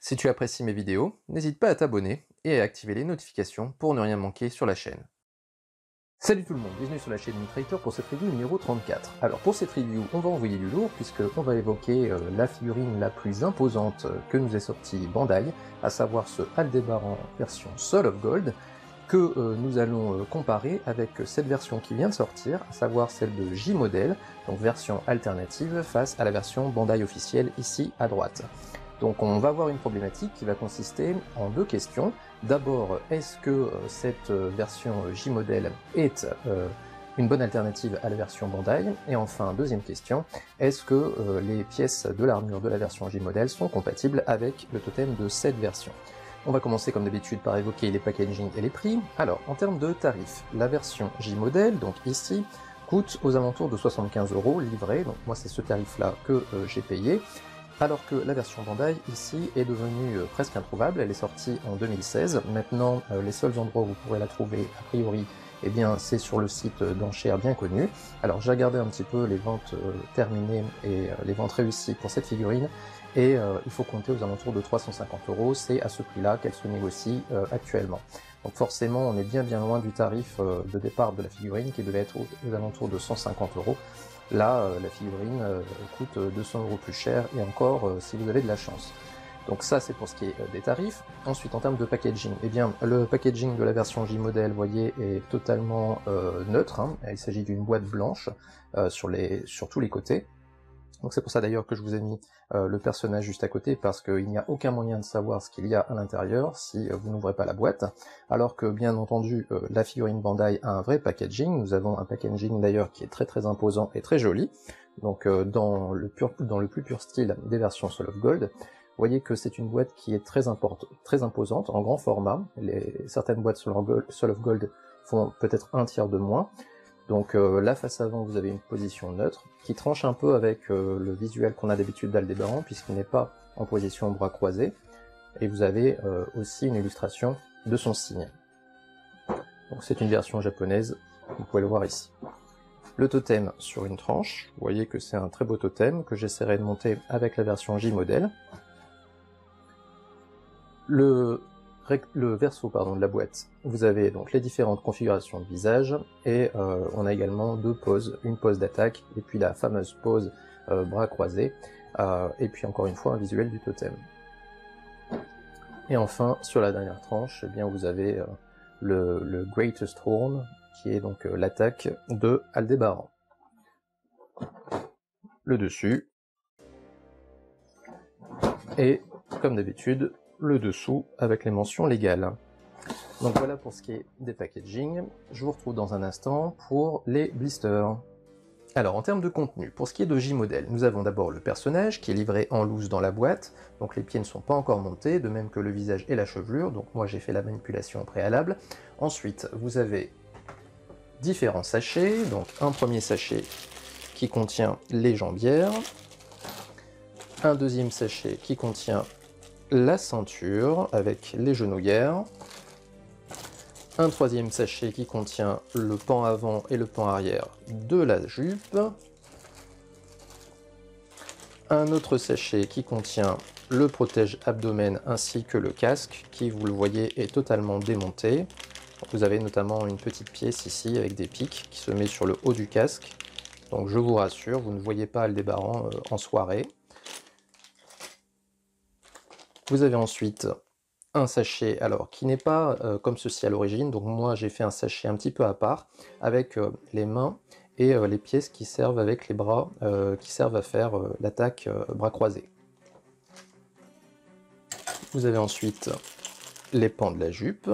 Si tu apprécies mes vidéos, n'hésite pas à t'abonner et à activer les notifications pour ne rien manquer sur la chaîne. Salut tout le monde, bienvenue sur la chaîne Mitrator pour cette review numéro 34. Alors pour cette review, on va envoyer du lourd puisqu'on va évoquer la figurine la plus imposante que nous ait sorti Bandai, à savoir ce Aldébaran version Soul of Gold, que nous allons comparer avec cette version qui vient de sortir, à savoir celle de J-Model, donc version alternative face à la version Bandai officielle ici à droite. Donc on va avoir une problématique qui va consister en deux questions. D'abord, est-ce que cette version J-Model est une bonne alternative à la version Bandai? Et enfin, deuxième question, est-ce que les pièces de l'armure de la version J-Model sont compatibles avec le totem de cette version? On va commencer comme d'habitude par évoquer les packaging et les prix. Alors, en termes de tarifs, la version J-Model, donc ici, coûte aux alentours de 75 € livré, donc moi c'est ce tarif-là que j'ai payé, alors que la version Bandai, ici, est devenue presque introuvable, elle est sortie en 2016, maintenant les seuls endroits où vous pourrez la trouver, a priori, eh bien c'est sur le site d'enchères bien connu. Alors j'ai regardé un petit peu les ventes terminées et les ventes réussies pour cette figurine, et il faut compter aux alentours de 350 €, c'est à ce prix-là qu'elle se négocie actuellement. Donc forcément on est bien loin du tarif de départ de la figurine qui devait être aux alentours de 150 €. Là, la figurine coûte 200 € plus cher, et encore si vous avez de la chance. Donc ça c'est pour ce qui est des tarifs. Ensuite en termes de packaging, eh bien le packaging de la version J-Model, vous voyez, est totalement neutre, hein. Il s'agit d'une boîte blanche sur tous les côtés. Donc c'est pour ça d'ailleurs que je vous ai mis le personnage juste à côté, parce qu'il n'y a aucun moyen de savoir ce qu'il y a à l'intérieur si vous n'ouvrez pas la boîte, alors que bien entendu la figurine Bandai a un vrai packaging. Nous avons un packaging d'ailleurs qui est très imposant et très joli, donc dans le plus pur style des versions Soul of Gold. Vous voyez que c'est une boîte qui est très imposante, en grand format. Certaines boîtes Soul of Gold font peut-être un tiers de moins. Donc la face avant, vous avez une position neutre, qui tranche un peu avec le visuel qu'on a d'habitude d'Aldébaran, puisqu'il n'est pas en position bras croisés, et vous avez aussi une illustration de son signe. Donc c'est une version japonaise, vous pouvez le voir ici. Le totem sur une tranche, vous voyez que c'est un très beau totem, que j'essaierai de monter avec la version J-Model. Le verso de la boîte, vous avez donc les différentes configurations de visage, et on a également deux poses, une pose d'attaque, et puis la fameuse pose bras croisés, et puis encore une fois un visuel du totem. Et enfin, sur la dernière tranche, eh bien, vous avez le Greatest Horn, qui est donc l'attaque de Aldébaran. Le dessus, et comme d'habitude, le dessous avec les mentions légales. Donc voilà pour ce qui est des packaging. Je vous retrouve dans un instant pour les blisters. Alors en termes de contenu, pour ce qui est de J-Model, nous avons d'abord le personnage qui est livré en loose dans la boîte, donc les pieds ne sont pas encore montés, de même que le visage et la chevelure, donc moi j'ai fait la manipulation au préalable. Ensuite, vous avez différents sachets, donc un premier sachet qui contient les jambières, un deuxième sachet qui contient la ceinture avec les genouillères, un troisième sachet qui contient le pan avant et le pan arrière de la jupe, un autre sachet qui contient le protège-abdomen ainsi que le casque, qui, vous le voyez, est totalement démonté. Vous avez notamment une petite pièce ici avec des pics qui se met sur le haut du casque, donc je vous rassure, vous ne voyez pas Aldébaran en soirée. Vous avez ensuite un sachet, alors qui n'est pas comme ceci à l'origine, donc moi j'ai fait un sachet un petit peu à part, avec les mains et les pièces qui servent avec les bras, qui servent à faire l'attaque bras croisés. Vous avez ensuite les pans de la jupe,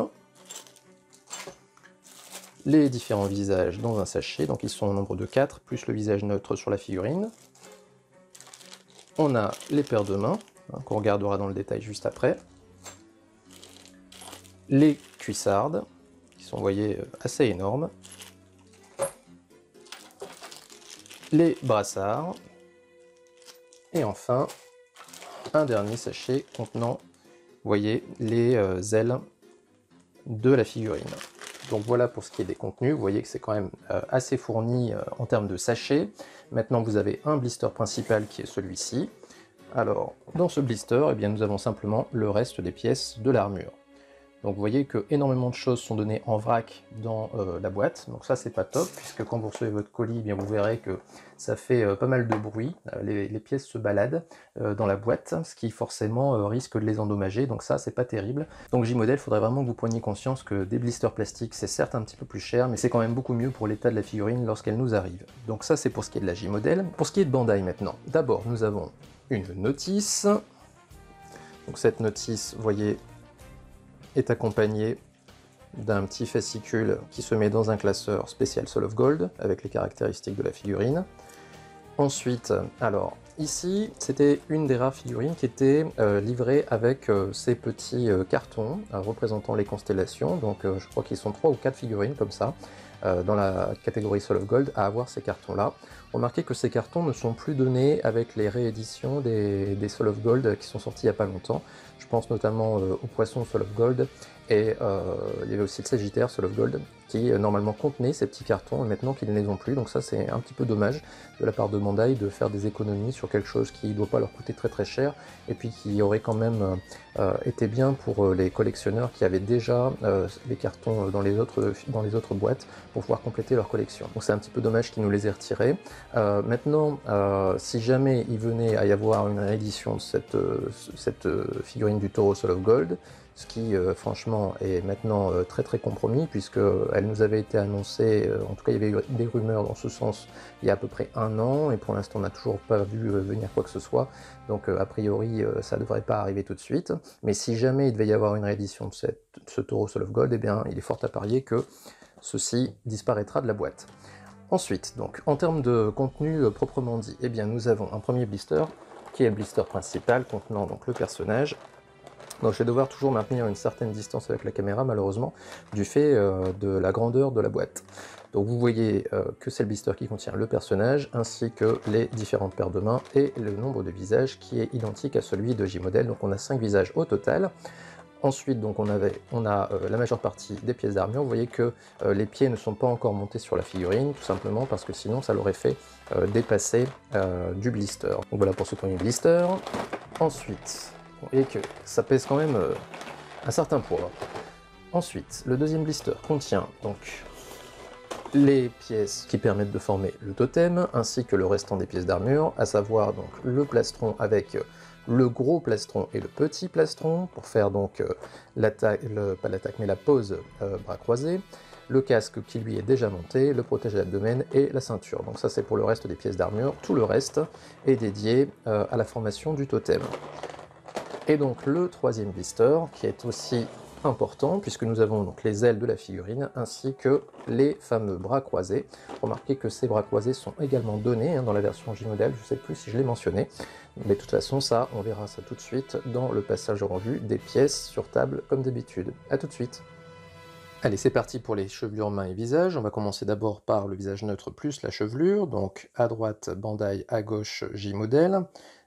les différents visages dans un sachet, donc ils sont au nombre de 4, plus le visage neutre sur la figurine. On a les paires de mains, hein, qu'on regardera dans le détail juste après. Les cuissardes, qui sont, vous voyez, assez énormes. Les brassards. Et enfin, un dernier sachet contenant, vous voyez, les ailes de la figurine. Donc voilà pour ce qui est des contenus, vous voyez que c'est quand même assez fourni en termes de sachets. Maintenant vous avez un blister principal qui est celui-ci, Alors, dans ce blister, eh bien, nous avons simplement le reste des pièces de l'armure. Donc vous voyez que énormément de choses sont données en vrac dans la boîte, donc ça c'est pas top, puisque quand vous recevez votre colis, eh bien, vous verrez que ça fait pas mal de bruit, les pièces se baladent dans la boîte, ce qui forcément risque de les endommager, donc ça c'est pas terrible. Donc J-Model, il faudrait vraiment que vous preniez conscience que des blisters plastiques c'est certes un petit peu plus cher, mais c'est quand même beaucoup mieux pour l'état de la figurine lorsqu'elle nous arrive. Donc ça c'est pour ce qui est de la J-Model. Pour ce qui est de Bandai maintenant, d'abord nous avons une notice, donc cette notice, vous voyez, est accompagné d'un petit fascicule qui se met dans un classeur spécial Soul of Gold avec les caractéristiques de la figurine. Ensuite, alors ici c'était une des rares figurines qui était livrée avec ces petits cartons représentant les constellations, donc je crois qu'ils sont 3 ou 4 figurines comme ça dans la catégorie Soul of Gold à avoir ces cartons là. Remarquez que ces cartons ne sont plus donnés avec les rééditions des Soul of Gold qui sont sortis il n'y a pas longtemps. Je pense notamment au Poisson Soul of Gold, et il y avait aussi le Sagittaire Soul of Gold qui normalement contenait ces petits cartons, et maintenant qu'ils ne les ont plus, donc ça c'est un petit peu dommage de la part de Bandai de faire des économies sur quelque chose qui ne doit pas leur coûter très très cher, et puis qui aurait quand même été bien pour les collectionneurs qui avaient déjà les cartons dans les autres boîtes pour pouvoir compléter leur collection. Donc c'est un petit peu dommage qu'ils nous les aient retirés. Maintenant, si jamais il venait à y avoir une réédition de cette figurine du taureau Soul of Gold, ce qui franchement est maintenant très très compromis, puisqu'elle nous avait été annoncée, en tout cas il y avait eu des rumeurs dans ce sens il y a à peu près 1 an, et pour l'instant on n'a toujours pas vu venir quoi que ce soit, donc a priori ça ne devrait pas arriver tout de suite, mais si jamais il devait y avoir une réédition de ce taureau Soul of Gold, eh bien il est fort à parier que ceci disparaîtra de la boîte. Ensuite, donc, en termes de contenu proprement dit, eh bien, nous avons un premier blister, qui est le blister principal, contenant donc le personnage. Donc je vais devoir toujours maintenir une certaine distance avec la caméra, malheureusement, du fait de la grandeur de la boîte. Donc vous voyez que c'est le blister qui contient le personnage, ainsi que les différentes paires de mains, et le nombre de visages qui est identique à celui de J-Model, donc on a 5 visages au total. Ensuite, donc on a la majeure partie des pièces d'armure. Vous voyez que les pieds ne sont pas encore montés sur la figurine, tout simplement parce que sinon ça l'aurait fait dépasser du blister. Donc voilà pour ce premier blister. Ensuite, vous voyez que ça pèse quand même un certain poids. Ensuite, le deuxième blister contient donc les pièces qui permettent de former le totem, ainsi que le restant des pièces d'armure, à savoir donc le plastron avec le gros plastron et le petit plastron, pour faire donc pas l'attaque mais la pose bras croisés, le casque qui lui est déjà monté, le protège à l'abdomen et la ceinture. Donc ça c'est pour le reste des pièces d'armure, tout le reste est dédié à la formation du totem. Et donc le troisième blister, qui est aussi important, puisque nous avons donc les ailes de la figurine, ainsi que les fameux bras croisés. Remarquez que ces bras croisés sont également donnés dans la version J-Model, je ne sais plus si je l'ai mentionné, mais de toute façon ça, on verra ça tout de suite dans le passage en revue des pièces sur table, comme d'habitude. A tout de suite. Allez, c'est parti pour les chevelures mains et visage. On va commencer d'abord par le visage neutre plus la chevelure, donc à droite Bandai, à gauche J-Model.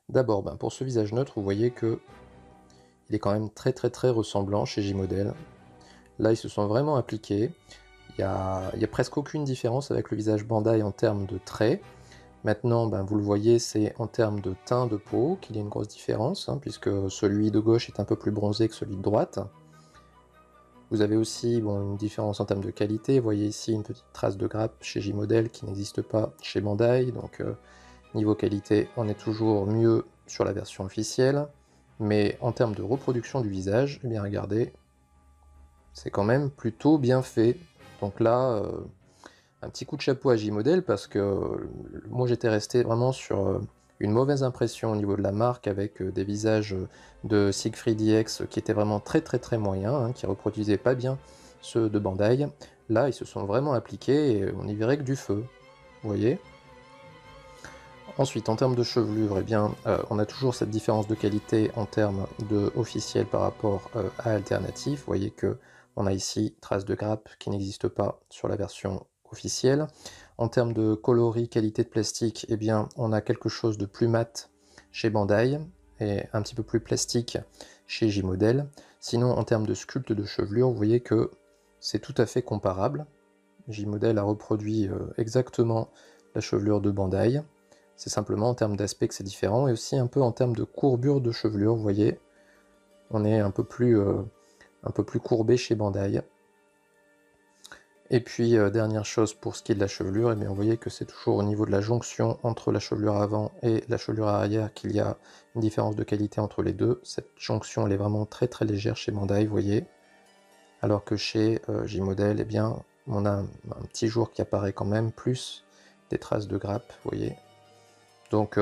D'abord, pour ce visage neutre, vous voyez que il est quand même très ressemblant chez J-Model. Là, ils se sont vraiment appliqués. Il y a presque aucune différence avec le visage Bandai en termes de traits. Maintenant, vous le voyez, c'est en termes de teint de peau qu'il y a une grosse différence, puisque celui de gauche est un peu plus bronzé que celui de droite. Vous avez aussi une différence en termes de qualité. Vous voyez ici une petite trace de grappe chez J-Model qui n'existe pas chez Bandai. Donc niveau qualité, on est toujours mieux sur la version officielle. Mais en termes de reproduction du visage, eh bien regardez, c'est quand même plutôt bien fait. Donc là, un petit coup de chapeau à J-Model, parce que moi j'étais resté vraiment sur une mauvaise impression au niveau de la marque, avec des visages de Siegfried EX qui étaient vraiment très moyens, qui reproduisaient pas bien ceux de Bandai. Là, ils se sont vraiment appliqués et on y verrait que du feu, vous voyez. Ensuite, en termes de chevelure, eh bien, on a toujours cette différence de qualité en termes de officiel par rapport à alternatif. Vous voyez que on a ici trace de grappe qui n'existe pas sur la version officielle. En termes de coloris, qualité de plastique, eh bien, on a quelque chose de plus mat chez Bandai et un petit peu plus plastique chez J-Model. Sinon, en termes de sculpte de chevelure, vous voyez que c'est tout à fait comparable. J-Model a reproduit exactement la chevelure de Bandai. C'est simplement en termes d'aspect que c'est différent, et aussi un peu en termes de courbure de chevelure, vous voyez. On est un peu plus courbé chez Bandai. Et puis, dernière chose pour ce qui est de la chevelure, eh bien, vous voyez que c'est toujours au niveau de la jonction entre la chevelure avant et la chevelure arrière qu'il y a une différence de qualité entre les deux. Cette jonction, elle est vraiment très très légère chez Bandai, vous voyez. Alors que chez J-Model, eh bien, on a un petit jour qui apparaît quand même, plus des traces de grappe, vous voyez. Donc,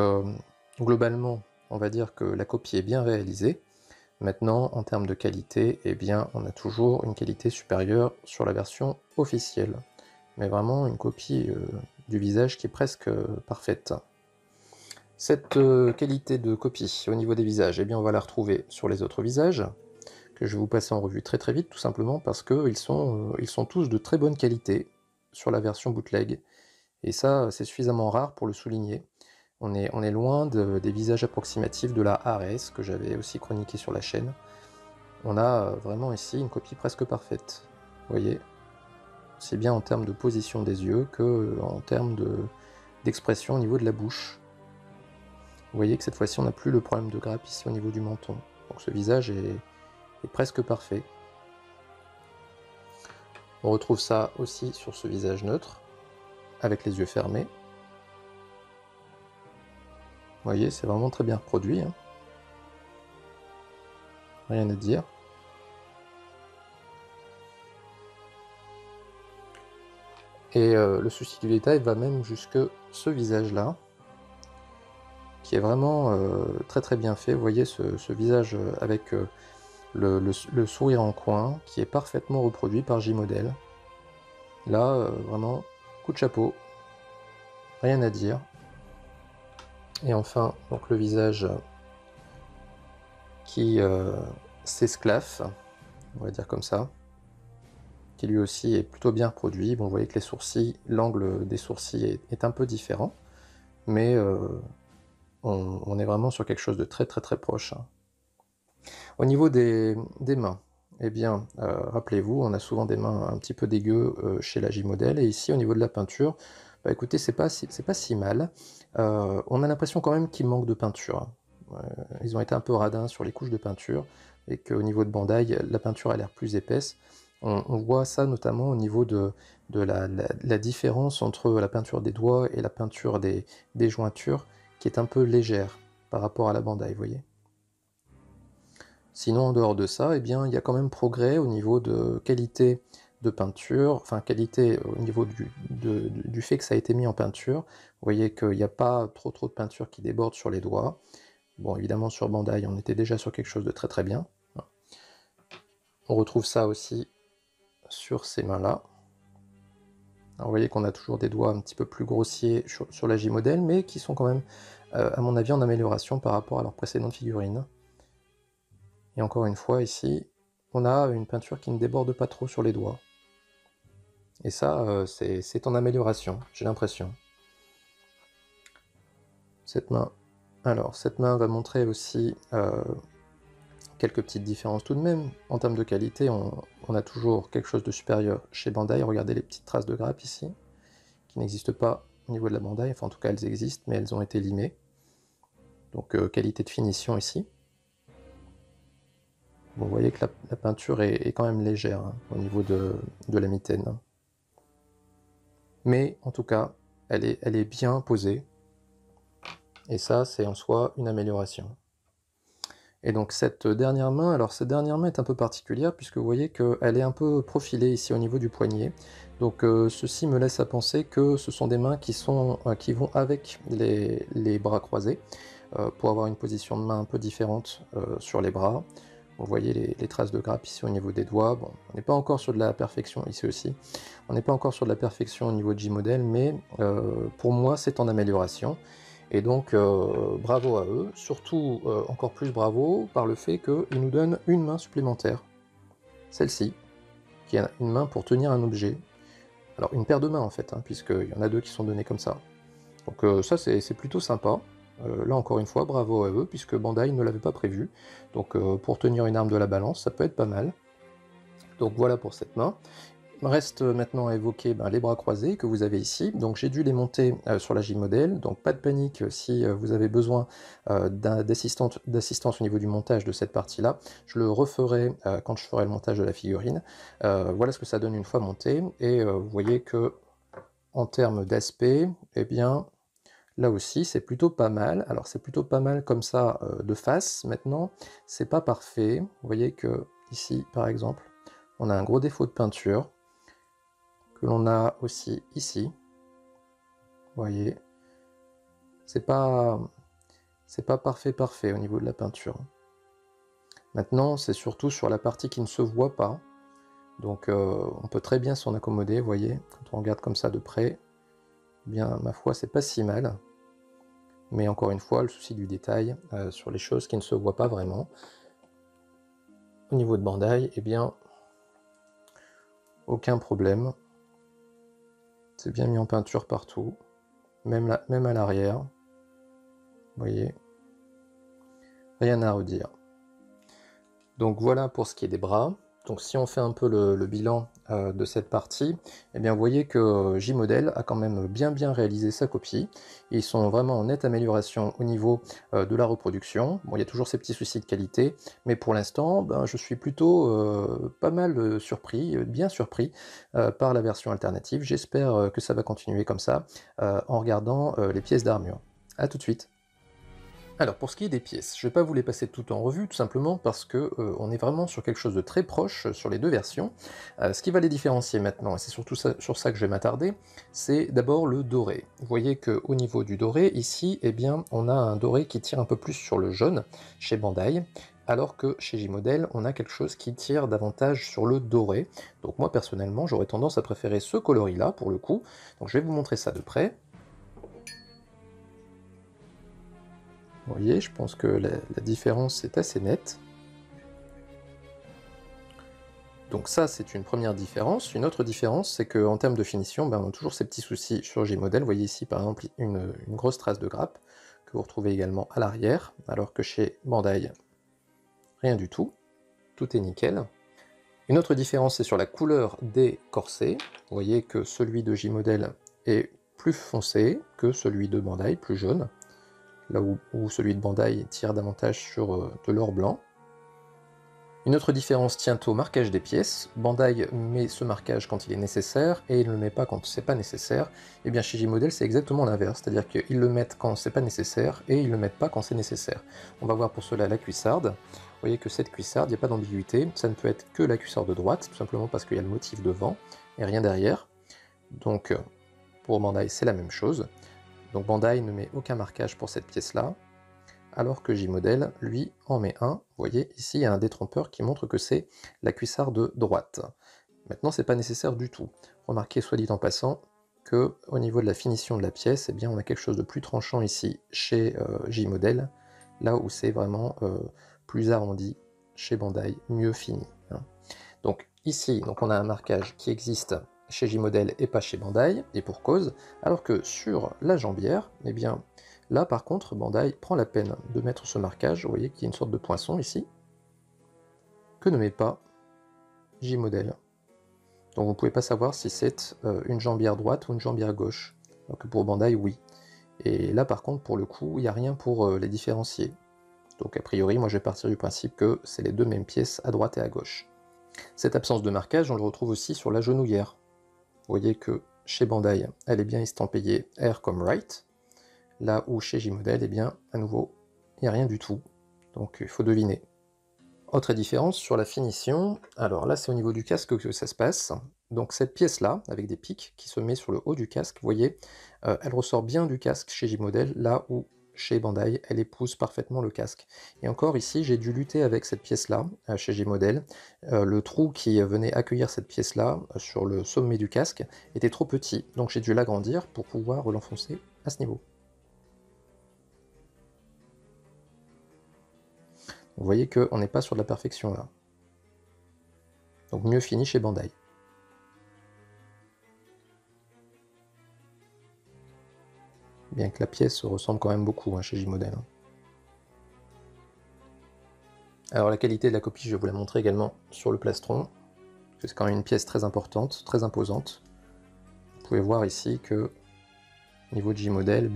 globalement, on va dire que la copie est bien réalisée. Maintenant, en termes de qualité, eh bien, on a toujours une qualité supérieure sur la version officielle. Mais vraiment une copie du visage qui est presque parfaite. Cette qualité de copie au niveau des visages, eh bien, on va la retrouver sur les autres visages, que je vais vous passer en revue très très vite, tout simplement parce qu'ils sont tous de très bonne qualité sur la version bootleg. Et ça, c'est suffisamment rare pour le souligner. On est loin des visages approximatifs de la ARS, que j'avais aussi chroniqué sur la chaîne. On a vraiment ici une copie presque parfaite. Vous voyez, c'est bien en termes de position des yeux que en termes d'expression au niveau de la bouche. Vous voyez que cette fois-ci, on n'a plus le problème de grappe ici au niveau du menton. Donc ce visage est presque parfait. On retrouve ça aussi sur ce visage neutre, avec les yeux fermés. Vous voyez, c'est vraiment très bien reproduit, hein. Rien à dire. Et le souci du détail va même jusque ce visage-là, qui est vraiment très très bien fait. Vous voyez ce visage avec le sourire en coin, qui est parfaitement reproduit par J-Model. Là, vraiment, coup de chapeau. Rien à dire. Et enfin, donc le visage qui s'esclaffe, on va dire comme ça, qui lui aussi est plutôt bien reproduit. Bon, vous voyez que les sourcils, l'angle des sourcils est un peu différent, mais on est vraiment sur quelque chose de très très très proche. Au niveau des mains, eh bien, rappelez-vous, on a souvent des mains un petit peu dégueu chez la J-Model, et ici au niveau de la peinture, bah écoutez, c'est pas si mal. On a l'impression quand même qu'il manque de peinture. Ils ont été un peu radins sur les couches de peinture, et qu'au niveau de Bandai, la peinture a l'air plus épaisse. On voit ça notamment au niveau de la différence entre la peinture des doigts et la peinture des jointures, qui est un peu légère par rapport à la Bandai, vous voyez. Sinon, en dehors de ça, eh bien, il y a quand même progrès au niveau de qualité de peinture, enfin qualité au niveau du fait que ça a été mis en peinture. Vous voyez qu'il n'y a pas trop de peinture qui déborde sur les doigts. Bon, évidemment, sur Bandai, on était déjà sur quelque chose de très très bien. On retrouve ça aussi sur ces mains-là. Vous voyez qu'on a toujours des doigts un petit peu plus grossiers sur la J-Model, mais qui sont quand même, à mon avis, en amélioration par rapport à leurs précédentes figurines. Et encore une fois, ici, on a une peinture qui ne déborde pas trop sur les doigts. Et ça, c'est en amélioration, j'ai l'impression. Cette main. Alors, cette main va montrer aussi quelques petites différences tout de même. En termes de qualité, on a toujours quelque chose de supérieur chez Bandai. Regardez les petites traces de grappe ici, qui n'existent pas au niveau de la Bandai. Enfin, en tout cas, elles existent, mais elles ont été limées. Donc, qualité de finition ici. Bon, vous voyez que la peinture est quand même légère hein, au niveau de la mitaine. Mais en tout cas, elle est bien posée. Et ça, c'est en soi une amélioration. Et donc cette dernière main, alors cette dernière main est un peu particulière puisque vous voyez qu'elle est un peu profilée ici au niveau du poignet. Donc ceci me laisse à penser que ce sont des mains qui vont avec les bras croisés pour avoir une position de main un peu différente sur les bras. Vous voyez les traces de grappe ici au niveau des doigts. Bon, on n'est pas encore sur de la perfection ici aussi. On n'est pas encore sur de la perfection au niveau de J-Model, mais pour moi c'est en amélioration. Et donc bravo à eux, surtout encore plus bravo par le fait qu'ils nous donnent une main supplémentaire. Celle-ci, qui est une main pour tenir un objet. Alors une paire de mains en fait, hein, puisqu'il y en a deux qui sont données comme ça. Donc ça c'est plutôt sympa. Là encore une fois, bravo à eux, puisque Bandai ne l'avait pas prévu. Donc pour tenir une arme de la balance, ça peut être pas mal. Donc voilà pour cette main. Reste maintenant à évoquer les bras croisés que vous avez ici. Donc j'ai dû les monter sur la J-Model, donc pas de panique si vous avez besoin d'assistance au niveau du montage de cette partie-là. Je le referai quand je ferai le montage de la figurine. Voilà ce que ça donne une fois monté, et vous voyez que en termes d'aspect, eh bien, là aussi c'est plutôt pas mal. Alors c'est plutôt pas mal comme ça de face. Maintenant, c'est pas parfait. Vous voyez que ici, par exemple, on a un gros défaut de peinture, que l'on a aussi ici. Vous voyez, c'est pas parfait au niveau de la peinture. Maintenant, c'est surtout sur la partie qui ne se voit pas, donc on peut très bien s'en accommoder. Vous voyez, quand on regarde comme ça de près, eh bien ma foi, c'est pas si mal. Mais encore une fois, le souci du détail sur les choses qui ne se voient pas vraiment. Au niveau de Bandai, eh bien, aucun problème. C'est bien mis en peinture partout, même à l'arrière. Vous voyez, rien à redire. Donc voilà pour ce qui est des bras. Donc si on fait un peu le bilan de cette partie, eh bien vous voyez que J-Model a quand même bien réalisé sa copie. Ils sont vraiment en nette amélioration au niveau de la reproduction. Bon, il y a toujours ces petits soucis de qualité, mais pour l'instant, je suis plutôt pas mal surpris, bien surpris par la version alternative. J'espère que ça va continuer comme ça en regardant les pièces d'armure. A tout de suite. Alors pour ce qui est des pièces, je ne vais pas vous les passer toutes en revue, tout simplement parce que on est vraiment sur quelque chose de très proche sur les deux versions. Ce qui va les différencier maintenant, et c'est surtout sur ça que je vais m'attarder, c'est d'abord le doré. Vous voyez qu'au niveau du doré, ici, eh bien, on a un doré qui tire un peu plus sur le jaune chez Bandai, alors que chez J-Model, on a quelque chose qui tire davantage sur le doré. Donc moi personnellement, j'aurais tendance à préférer ce coloris-là pour le coup. Donc je vais vous montrer ça de près. Vous voyez, je pense que la différence est assez nette. Donc ça, c'est une première différence. Une autre différence, c'est qu'en termes de finition, on a toujours ces petits soucis sur J-Model. Vous voyez ici, par exemple, une grosse trace de grappe, que vous retrouvez également à l'arrière, alors que chez Bandai, rien du tout. Tout est nickel. Une autre différence, c'est sur la couleur des corsets. Vous voyez que celui de J-Model est plus foncé que celui de Bandai, plus jaune. Là où celui de Bandai tire davantage sur de l'or blanc. Une autre différence tient au marquage des pièces. Bandai met ce marquage quand il est nécessaire, et il ne le met pas quand c'est pas nécessaire. Et bien chez J-Model, c'est exactement l'inverse, c'est-à-dire qu'ils le mettent quand c'est pas nécessaire, et ils le mettent pas quand c'est nécessaire. On va voir pour cela la cuissarde. Vous voyez que cette cuissarde, il n'y a pas d'ambiguïté, ça ne peut être que la cuissarde de droite, tout simplement parce qu'il y a le motif devant, et rien derrière. Donc pour Bandai, c'est la même chose. Donc Bandai ne met aucun marquage pour cette pièce-là, alors que J-Model, lui, en met un. Vous voyez, ici, il y a un détrompeur qui montre que c'est la cuissarde de droite. Maintenant, c'est pas nécessaire du tout. Remarquez, soit dit en passant, que au niveau de la finition de la pièce, eh bien, on a quelque chose de plus tranchant ici chez J-Model, là où c'est vraiment plus arrondi chez Bandai, mieux fini. Donc ici, on a un marquage qui existe chez J-Model et pas chez Bandai, et pour cause, alors que sur la jambière, eh bien, là par contre, Bandai prend la peine de mettre ce marquage, vous voyez qu'il y a une sorte de poinçon ici, que ne met pas J-Model. Donc vous ne pouvez pas savoir si c'est une jambière droite ou une jambière gauche, alors que pour Bandai, oui. Et là par contre, pour le coup, il n'y a rien pour les différencier. Donc a priori, moi je vais partir du principe que c'est les deux mêmes pièces à droite et à gauche. Cette absence de marquage, on le retrouve aussi sur la genouillère. Vous voyez que chez Bandai, elle est bien estampillée R comme Right, là où chez J-Model, eh bien, à nouveau, il n'y a rien du tout. Donc il faut deviner. Autre différence sur la finition, alors là c'est au niveau du casque que ça se passe. Donc cette pièce-là, avec des pics qui se met sur le haut du casque, vous voyez, elle ressort bien du casque chez J-Model, là où chez Bandai, elle épouse parfaitement le casque. Et encore ici, j'ai dû lutter avec cette pièce-là, chez J-Model. Le trou qui venait accueillir cette pièce-là, sur le sommet du casque, était trop petit, donc j'ai dû l'agrandir pour pouvoir l'enfoncer à ce niveau. Vous voyez qu'on n'est pas sur de la perfection là. Donc mieux fini chez Bandai. Bien que la pièce ressemble quand même beaucoup chez J-Model. Alors la qualité de la copie, je vais vous la montrer également sur le plastron. C'est quand même une pièce très importante, très imposante. Vous pouvez voir ici que niveau de J-Model,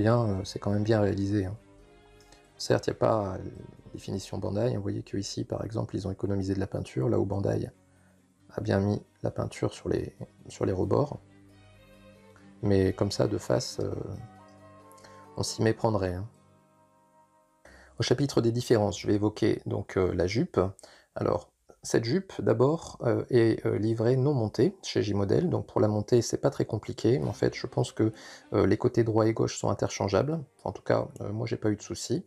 c'est quand même bien réalisé. Hein. Certes, il n'y a pas les finitions Bandai. Vous voyez qu'ici, par exemple, ils ont économisé de la peinture, là où Bandai a bien mis la peinture sur les rebords. Mais comme ça, de face, on s'y méprendrait. Hein. Au chapitre des différences, je vais évoquer donc la jupe. Alors, cette jupe, d'abord, est livrée non montée chez J-Model. Donc pour la monter, c'est pas très compliqué. En fait, je pense que les côtés droit et gauche sont interchangeables. En tout cas, moi, j'ai pas eu de souci.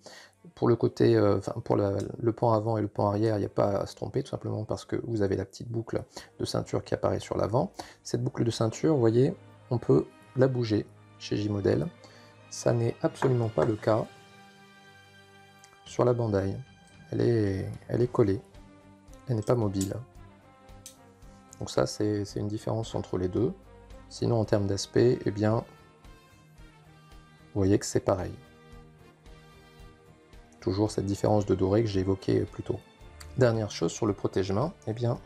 Pour le côté, pour le pan avant et le pan arrière, il n'y a pas à se tromper, tout simplement parce que vous avez la petite boucle de ceinture qui apparaît sur l'avant. Cette boucle de ceinture, vous voyez, on peut la bouger chez J-Model. Ça n'est absolument pas le cas sur la Bandai. Elle est collée. Elle n'est pas mobile. Donc ça, c'est une différence entre les deux. Sinon, en termes d'aspect, eh bien, vous voyez que c'est pareil. Toujours cette différence de doré que j'ai évoquée plus tôt. Dernière chose sur le protège-main, eh bien,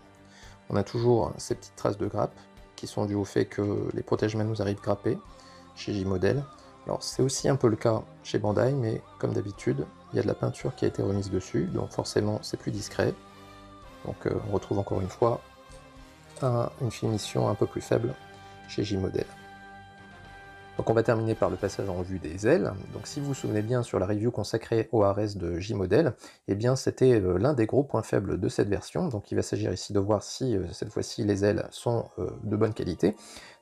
on a toujours ces petites traces de grappe qui sont dues au fait que les protège-mains nous arrivent grappés chez J-Model. Alors c'est aussi un peu le cas chez Bandai, mais comme d'habitude, il y a de la peinture qui a été remise dessus, donc forcément c'est plus discret. Donc on retrouve encore une fois une finition un peu plus faible chez J-Model. Donc on va terminer par le passage en revue des ailes. Donc si vous vous souvenez bien sur la review consacrée au ARS de J-Model, eh bien c'était l'un des gros points faibles de cette version. Donc il va s'agir ici de voir si cette fois-ci les ailes sont de bonne qualité.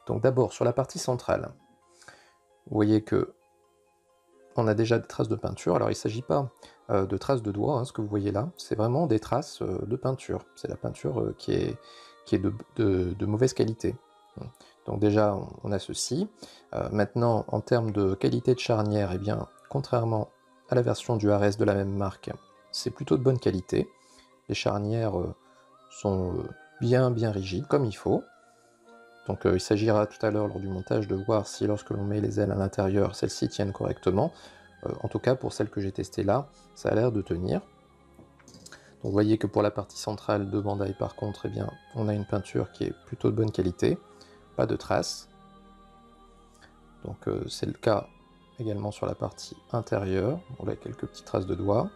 Donc d'abord sur la partie centrale, vous voyez que on a déjà des traces de peinture. Alors il ne s'agit pas de traces de doigts, hein, ce que vous voyez là, c'est vraiment des traces de peinture. C'est la peinture qui est de mauvaise qualité. Donc déjà, on a ceci. Maintenant, en termes de qualité de charnière, eh bien, contrairement à la version du RS de la même marque, c'est plutôt de bonne qualité. Les charnières sont bien rigides, comme il faut. Donc il s'agira tout à l'heure, lors du montage, de voir si lorsque l'on met les ailes à l'intérieur, celles-ci tiennent correctement. En tout cas, pour celles que j'ai testées là, ça a l'air de tenir. Donc vous voyez que pour la partie centrale de Bandai, par contre, eh bien, on a une peinture qui est plutôt de bonne qualité. Pas de traces. Donc c'est le cas également sur la partie intérieure. On a quelques petites traces de doigts.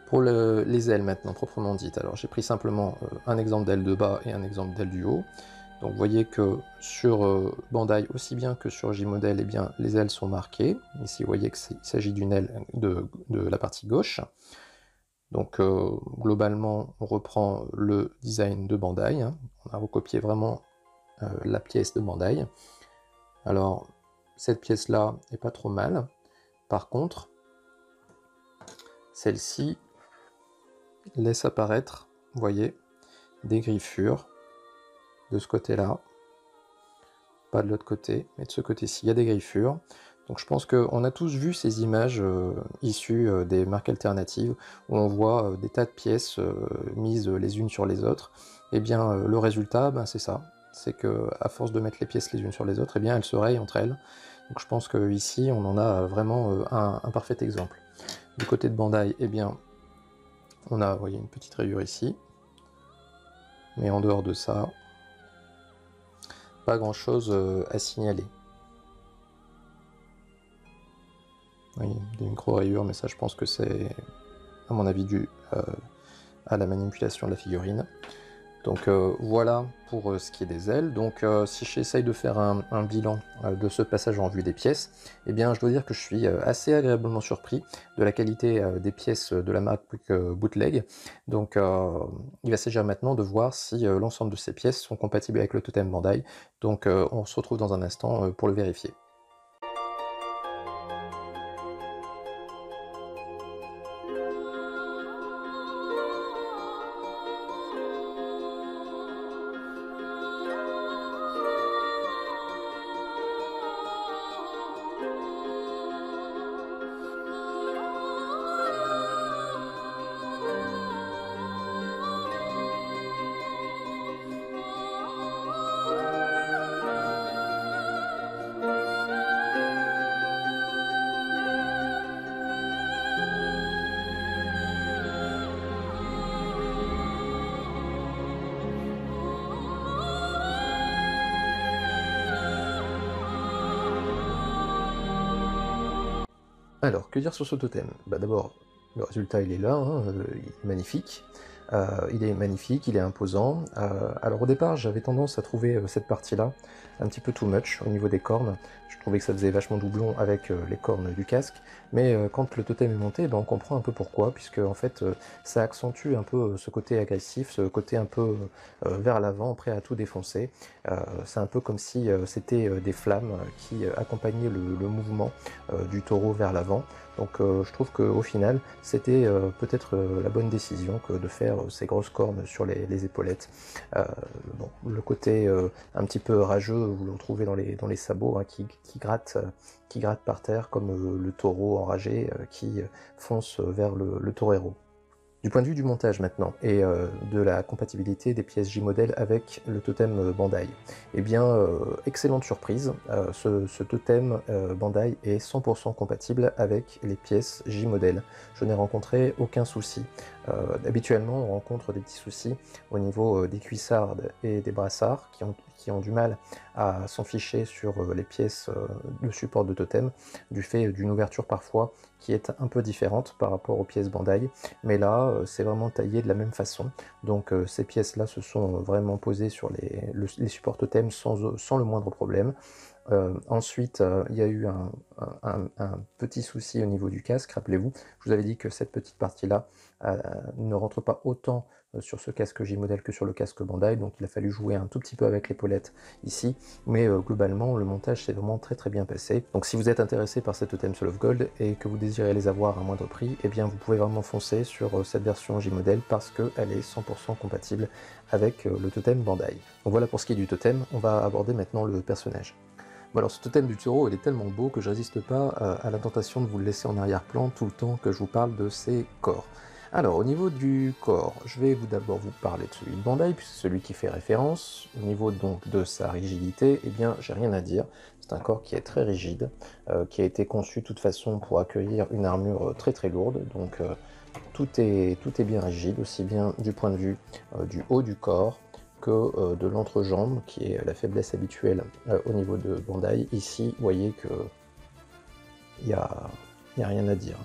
Pour les ailes maintenant, proprement dites, alors j'ai pris simplement un exemple d'aile de bas et un exemple d'aile du haut. Donc vous voyez que sur Bandai, aussi bien que sur J-Model, eh bien, les ailes sont marquées. Ici, vous voyez qu'il s'agit d'une aile de la partie gauche. Donc globalement, on reprend le design de Bandai. Hein. On a recopié vraiment la pièce de Bandai. Alors, cette pièce-là est pas trop mal. Par contre, celle-ci laisse apparaître, vous voyez, des griffures de ce côté-là. Pas de l'autre côté, mais de ce côté-ci, il y a des griffures. Donc je pense qu'on a tous vu ces images issues des marques alternatives, où on voit des tas de pièces mises les unes sur les autres. Et bien le résultat, ben, c'est ça. C'est qu'à force de mettre les pièces les unes sur les autres, eh bien elles se rayent entre elles. Donc je pense qu'ici on en a vraiment un parfait exemple. Du côté de Bandai, eh bien on a, vous voyez, une petite rayure ici. Mais en dehors de ça, pas grand chose à signaler. Oui, des micro-rayures, mais ça je pense que c'est, à mon avis, dû à la manipulation de la figurine. Donc voilà pour ce qui est des ailes. Donc si j'essaye de faire un bilan de ce passage en vue des pièces, eh bien je dois dire que je suis assez agréablement surpris de la qualité des pièces de la marque Bootleg. Donc il va s'agir maintenant de voir si l'ensemble de ces pièces sont compatibles avec le totem Bandai. Donc on se retrouve dans un instant pour le vérifier. Alors, que dire sur ce totem? Bah d'abord, le résultat il est là, hein, il est magnifique. Il est imposant. Alors au départ, j'avais tendance à trouver cette partie-là un petit peu too much au niveau des cornes. Je trouvais que ça faisait vachement doublon avec les cornes du casque, mais quand le totem est monté, ben, on comprend un peu pourquoi, puisque en fait ça accentue un peu ce côté agressif, ce côté un peu vers l'avant, prêt à tout défoncer. C'est un peu comme si c'était des flammes qui accompagnaient le mouvement du taureau vers l'avant. Donc je trouve qu'au final, c'était peut-être la bonne décision que de faire ces grosses cornes sur les épaulettes. Bon, le côté un petit peu rageux, vous le retrouvez dans les sabots hein, qui gratte par terre, comme le taureau enragé qui fonce vers le torero. Du point de vue du montage maintenant, et de la compatibilité des pièces J-Model avec le totem Bandai, eh bien, excellente surprise, ce totem Bandai est 100% compatible avec les pièces J-Model. Je n'ai rencontré aucun souci. Habituellement, on rencontre des petits soucis au niveau des cuissardes et des brassards qui ont du mal à s'en ficher sur les pièces de support de totem, du fait d'une ouverture parfois qui est un peu différente par rapport aux pièces Bandai, mais là c'est vraiment taillé de la même façon, donc ces pièces là se sont vraiment posées sur les supports totem sans le moindre problème. Ensuite, il y a eu un petit souci au niveau du casque, rappelez-vous, je vous avais dit que cette petite partie-là ne rentre pas autant sur ce casque J-Model que sur le casque Bandai, donc il a fallu jouer un tout petit peu avec l'épaulette ici, mais globalement le montage s'est vraiment très bien passé. Donc si vous êtes intéressé par cette Totem Soul of Gold et que vous désirez les avoir à moindre prix, eh bien vous pouvez vraiment foncer sur cette version J-Model parce qu'elle est 100% compatible avec le totem Bandai. Donc voilà pour ce qui est du totem, on va aborder maintenant le personnage. Bon alors ce totem du taureau, il est tellement beau que je résiste pas à la tentation de vous le laisser en arrière-plan tout le temps que je vous parle de ses corps. Alors au niveau du corps, je vais d'abord vous parler de celui de Bandai, puisque c'est celui qui fait référence. Au niveau donc de sa rigidité, eh bien j'ai rien à dire. C'est un corps qui est très rigide, qui a été conçu de toute façon pour accueillir une armure très lourde, donc tout est bien rigide, aussi bien du point de vue du haut du corps, que de l'entrejambe, qui est la faiblesse habituelle au niveau de Bandai. Ici, vous voyez que il y a rien à dire.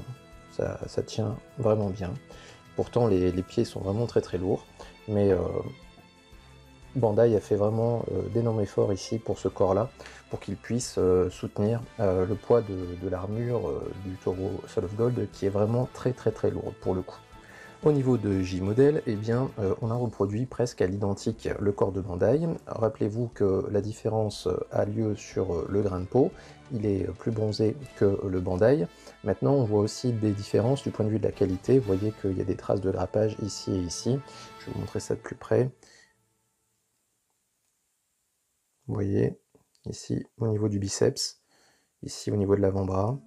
Ça tient vraiment bien. Pourtant, les pieds sont vraiment très lourds, mais Bandai a fait vraiment d'énormes efforts ici pour ce corps-là, pour qu'il puisse soutenir le poids de l'armure du taureau Soul of Gold, qui est vraiment très lourde pour le coup. Au niveau de J-Model, eh bien, on a reproduit presque à l'identique le corps de Bandai. Rappelez-vous que la différence a lieu sur le grain de peau, il est plus bronzé que le Bandai. Maintenant, on voit aussi des différences du point de vue de la qualité. Vous voyez qu'il y a des traces de drapage ici et ici. Je vais vous montrer ça de plus près. Vous voyez, ici au niveau du biceps, ici au niveau de l'avant-bras.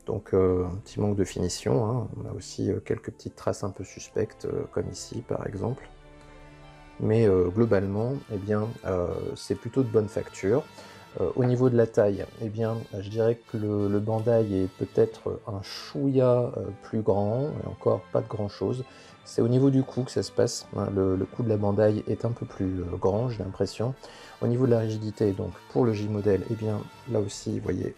Donc un petit manque de finition, hein. On a aussi quelques petites traces un peu suspectes, comme ici par exemple. Mais globalement, eh bien, c'est plutôt de bonne facture. Au niveau de la taille, eh bien, je dirais que le Bandai est peut-être un chouïa plus grand, et encore pas de grand chose. C'est au niveau du cou que ça se passe, hein. Le cou de la Bandai est un peu plus grand, j'ai l'impression. Au niveau de la rigidité, donc pour le J-Model, eh bien, là aussi, vous voyez,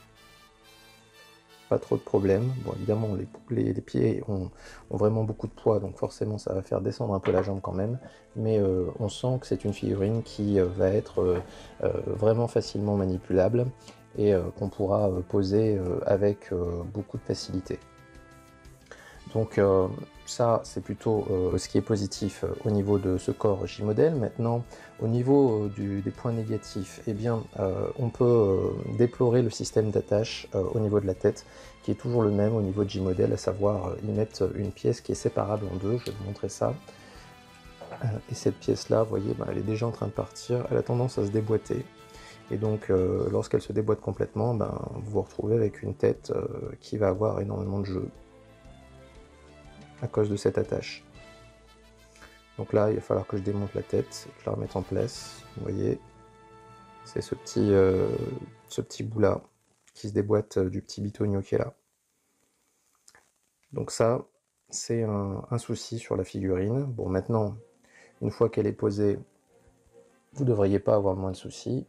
pas trop de problèmes. Bon, évidemment, les pieds ont vraiment beaucoup de poids, donc forcément, ça va faire descendre un peu la jambe quand même. Mais on sent que c'est une figurine qui va être vraiment facilement manipulable et qu'on pourra poser avec beaucoup de facilité. Donc ça, c'est plutôt ce qui est positif au niveau de ce corps J-Model. Maintenant, au niveau des points négatifs, eh bien, on peut déplorer le système d'attache au niveau de la tête, qui est toujours le même au niveau de J-Model, à savoir, ils mettent une pièce qui est séparable en deux, je vais vous montrer ça. Et cette pièce-là, vous voyez, elle est déjà en train de partir, elle a tendance à se déboîter. Et donc, lorsqu'elle se déboîte complètement, vous vous retrouvez avec une tête qui va avoir énormément de jeu à cause de cette attache. Donc là, il va falloir que je démonte la tête et que je la remette en place. Vous voyez, c'est ce petit bout-là qui se déboîte du petit bitonio qui est là. Donc ça, c'est un souci sur la figurine. Bon, maintenant, une fois qu'elle est posée, vous ne devriez pas avoir moins de soucis.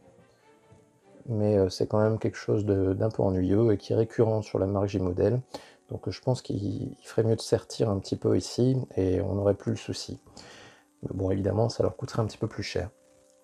mais c'est quand même quelque chose d'un peu ennuyeux et qui est récurrent sur la marque J-Model. Donc je pense qu'il ferait mieux de sertir un petit peu ici et on n'aurait plus le souci. Mais bon, évidemment, ça leur coûterait un petit peu plus cher.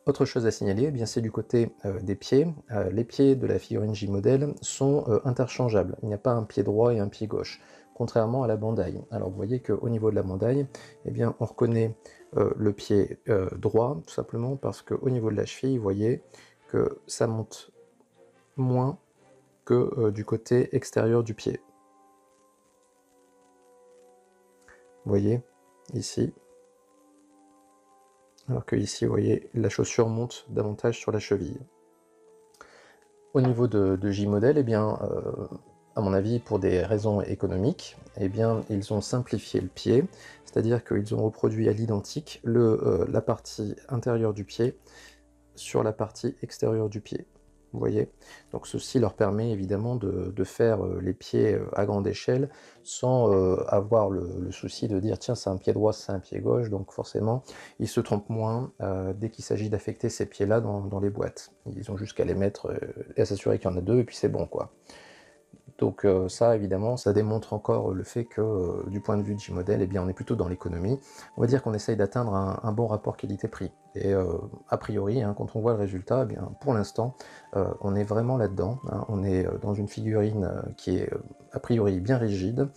Autre chose à signaler, eh bien c'est du côté des pieds. Les pieds de la figurine J-Model sont interchangeables. Il n'y a pas un pied droit et un pied gauche, contrairement à la Bandai. Alors vous voyez qu'au niveau de la Bandai, eh bien, on reconnaît le pied droit, tout simplement parce qu'au niveau de la cheville, vous voyez que ça monte moins que du côté extérieur du pied. Vous voyez, ici. Alors que ici, vous voyez, la chaussure monte davantage sur la cheville. Au niveau de J-Model, eh bien, à mon avis, pour des raisons économiques, eh bien, ils ont simplifié le pied, c'est-à-dire qu'ils ont reproduit à l'identique la partie intérieure du pied sur la partie extérieure du pied. Vous voyez? Donc ceci leur permet évidemment de faire les pieds à grande échelle sans avoir le souci de dire tiens c'est un pied droit, c'est un pied gauche, donc forcément ils se trompent moins dès qu'il s'agit d'affecter ces pieds-là dans les boîtes. Ils ont juste qu'à les mettre et à s'assurer qu'il y en a deux et puis c'est bon quoi. Donc ça, évidemment, ça démontre encore le fait que, du point de vue de J-Model, eh bien, on est plutôt dans l'économie. On va dire qu'on essaye d'atteindre un bon rapport qualité-prix. Et a priori, hein, quand on voit le résultat, eh bien, pour l'instant, on est vraiment là-dedans. Hein. On est dans une figurine qui est a priori bien rigide,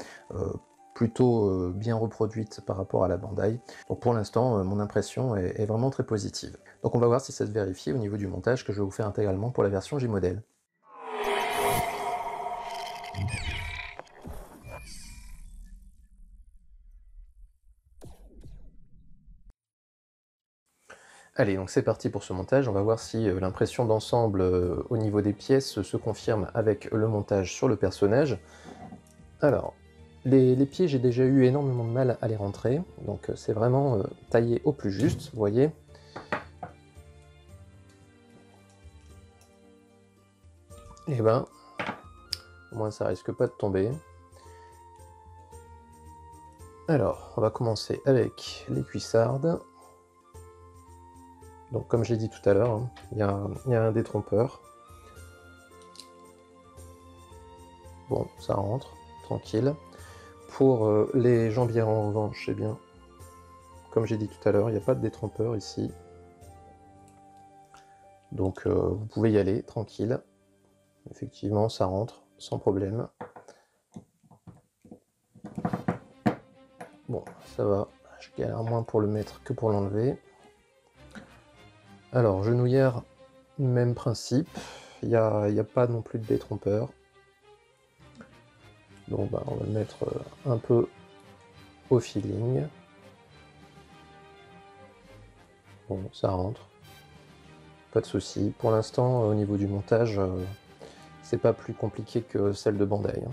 plutôt bien reproduite par rapport à la Bandai. Donc pour l'instant, mon impression est vraiment très positive. Donc on va voir si ça se vérifie au niveau du montage que je vais vous faire intégralement pour la version J-Model. Allez, donc c'est parti pour ce montage, on va voir si l'impression d'ensemble au niveau des pièces se confirme avec le montage sur le personnage. Alors, les pieds, j'ai déjà eu énormément de mal à les rentrer, donc c'est vraiment taillé au plus juste, vous voyez. Et ben, au moins ça risque pas de tomber. Alors, on va commencer avec les cuissardes. Donc comme j'ai dit tout à l'heure, hein, il y a un détrompeur. Bon, ça rentre, tranquille. Pour les jambières en revanche, eh bien, comme j'ai dit tout à l'heure, il n'y a pas de détrompeur ici. Donc vous pouvez y aller, tranquille. Effectivement, ça rentre, sans problème. Bon, ça va, je galère moins pour le mettre que pour l'enlever. Alors, genouillère, même principe. Il n'y a pas non plus de détrompeur. Donc bah, on va le mettre un peu au feeling. Bon, ça rentre. Pas de souci. Pour l'instant, au niveau du montage, c'est pas plus compliqué que celle de Bandai. Hein.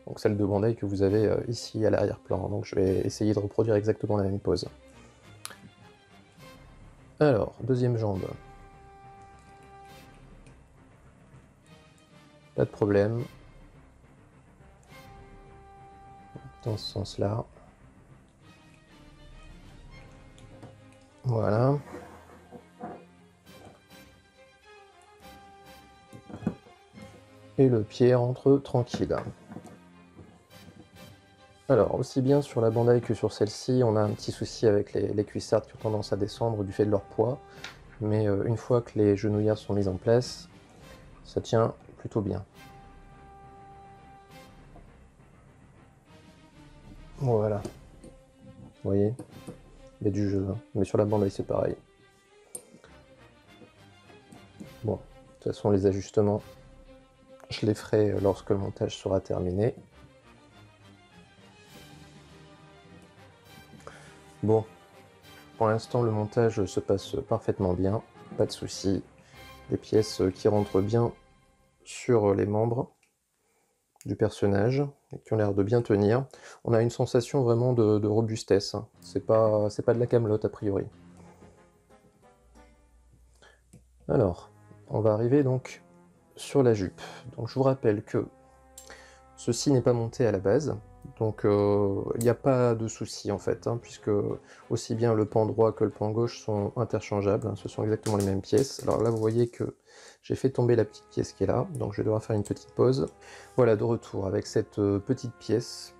Donc celle de Bandai que vous avez ici à l'arrière-plan. Donc je vais essayer de reproduire exactement la même pose. Alors, deuxième jambe. Pas de problème. Dans ce sens-là. Voilà. Et le pied rentre tranquille. Alors, aussi bien sur la Bandai que sur celle-ci, on a un petit souci avec les cuissardes qui ont tendance à descendre du fait de leur poids. Mais une fois que les genouillères sont mises en place, ça tient plutôt bien. Voilà. Vous voyez, il y a du jeu, hein. Mais sur la Bandai c'est pareil. Bon, de toute façon les ajustements, je les ferai lorsque le montage sera terminé. Bon, pour l'instant le montage se passe parfaitement bien, pas de soucis. Des pièces qui rentrent bien sur les membres du personnage et qui ont l'air de bien tenir. On a une sensation vraiment de robustesse, hein. C'est pas de la camelote a priori. Alors, on va arriver donc sur la jupe. Donc je vous rappelle que ceci n'est pas monté à la base, Donc il n'y a pas de souci en fait, hein, puisque aussi bien le pan droit que le pan gauche sont interchangeables, hein, ce sont exactement les mêmes pièces. Alors là vous voyez que j'ai fait tomber la petite pièce qui est là, donc je vais devoir faire une petite pause. Voilà, de retour avec cette petite pièce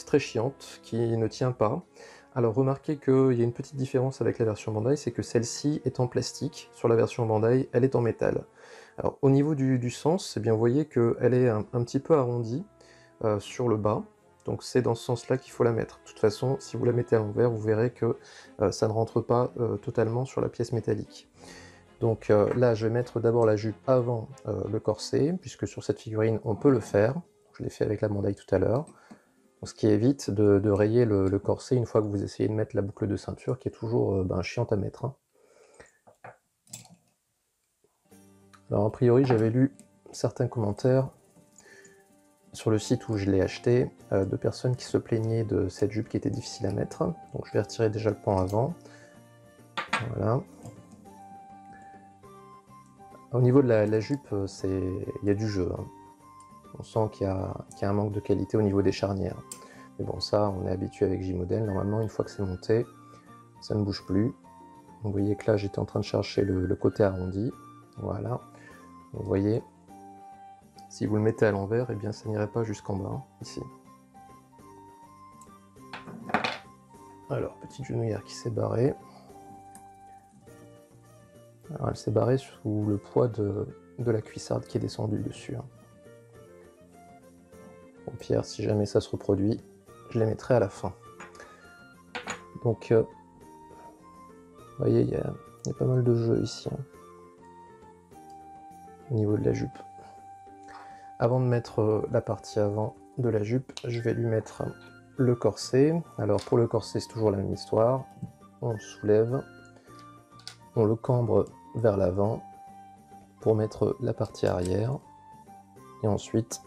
très chiante qui ne tient pas. Alors remarquez qu'il y a une petite différence avec la version Bandai, c'est que celle-ci est en plastique, sur la version Bandai elle est en métal. Alors au niveau du sens, eh bien, vous voyez qu'elle est un petit peu arrondie sur le bas, donc c'est dans ce sens-là qu'il faut la mettre. De toute façon, si vous la mettez à l'envers, vous verrez que ça ne rentre pas totalement sur la pièce métallique. Donc là, je vais mettre d'abord la jupe avant le corset, puisque sur cette figurine, on peut le faire. Je l'ai fait avec la Bandai tout à l'heure. Ce qui évite de rayer le corset une fois que vous essayez de mettre la boucle de ceinture, qui est toujours chiante à mettre, hein. Alors a priori, j'avais lu certains commentaires sur le site où je l'ai acheté, de personnes qui se plaignaient de cette jupe qui était difficile à mettre. Donc je vais retirer déjà le pan avant. Voilà. Au niveau de la jupe, il y a du jeu, hein. On sent qu'il y a un manque de qualité au niveau des charnières. Mais bon, ça, on est habitué avec J-Model. Normalement, une fois que c'est monté, ça ne bouge plus. Vous voyez que là, j'étais en train de chercher le côté arrondi. Voilà. Vous voyez, si vous le mettez à l'envers, eh bien, ça n'irait pas jusqu'en bas, ici. Alors, petite genouillère qui s'est barrée. Alors, elle s'est barrée sous le poids de la cuissarde qui est descendue dessus, hein. Au pire, si jamais ça se reproduit, je les mettrai à la fin. Donc, vous voyez, il y a pas mal de jeu ici, hein, au niveau de la jupe. Avant de mettre la partie avant de la jupe, je vais lui mettre le corset. Alors pour le corset, c'est toujours la même histoire. On le soulève, on le cambre vers l'avant pour mettre la partie arrière, et ensuite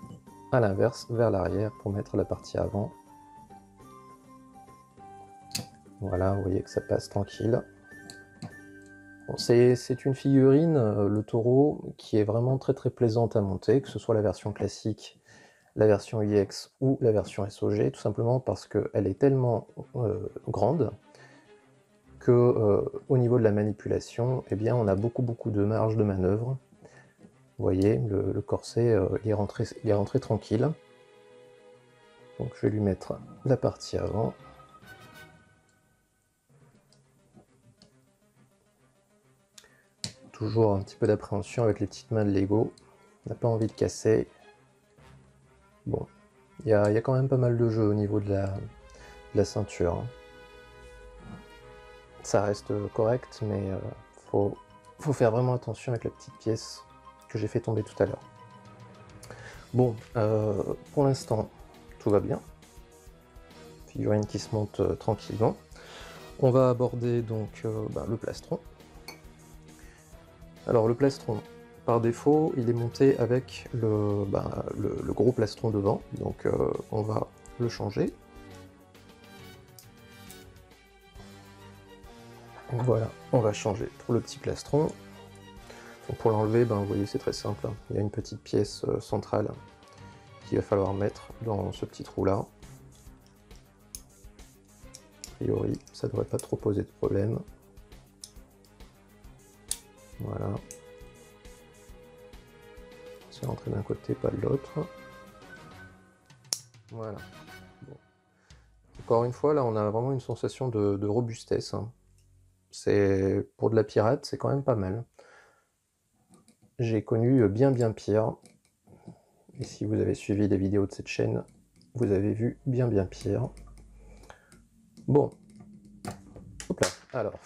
à l'inverse, vers l'arrière pour mettre la partie avant. Voilà, vous voyez que ça passe tranquille. Bon, c'est une figurine, le taureau, qui est vraiment très plaisante à monter, que ce soit la version classique, la version IX ou la version SOG, tout simplement parce qu'elle est tellement grande que au niveau de la manipulation, eh bien, on a beaucoup de marge de manœuvre. Vous voyez, le corset il est rentré tranquille. Donc je vais lui mettre la partie avant. Toujours un petit peu d'appréhension avec les petites mains de Lego. On n'a pas envie de casser. Bon, il y a quand même pas mal de jeux au niveau de la ceinture, hein. Ça reste correct, mais faut faire vraiment attention avec la petite pièce que j'ai fait tomber tout à l'heure. Bon, pour l'instant, tout va bien. Figurine qui se monte tranquillement. On va aborder donc le plastron. Alors le plastron, par défaut, il est monté avec le gros plastron devant, donc on va le changer. Voilà, on va changer pour le petit plastron. Donc pour l'enlever, vous voyez, c'est très simple, hein. Il y a une petite pièce centrale qu'il va falloir mettre dans ce petit trou-là. A priori, ça ne devrait pas trop poser de problème. Voilà. C'est rentré d'un côté, pas de l'autre. Voilà. Bon. Encore une fois, là, on a vraiment une sensation de robustesse, hein. C'est pour de la pirate, c'est quand même pas mal. J'ai connu bien pire. Et si vous avez suivi les vidéos de cette chaîne, vous avez vu bien pire. Bon. Hop là. Alors,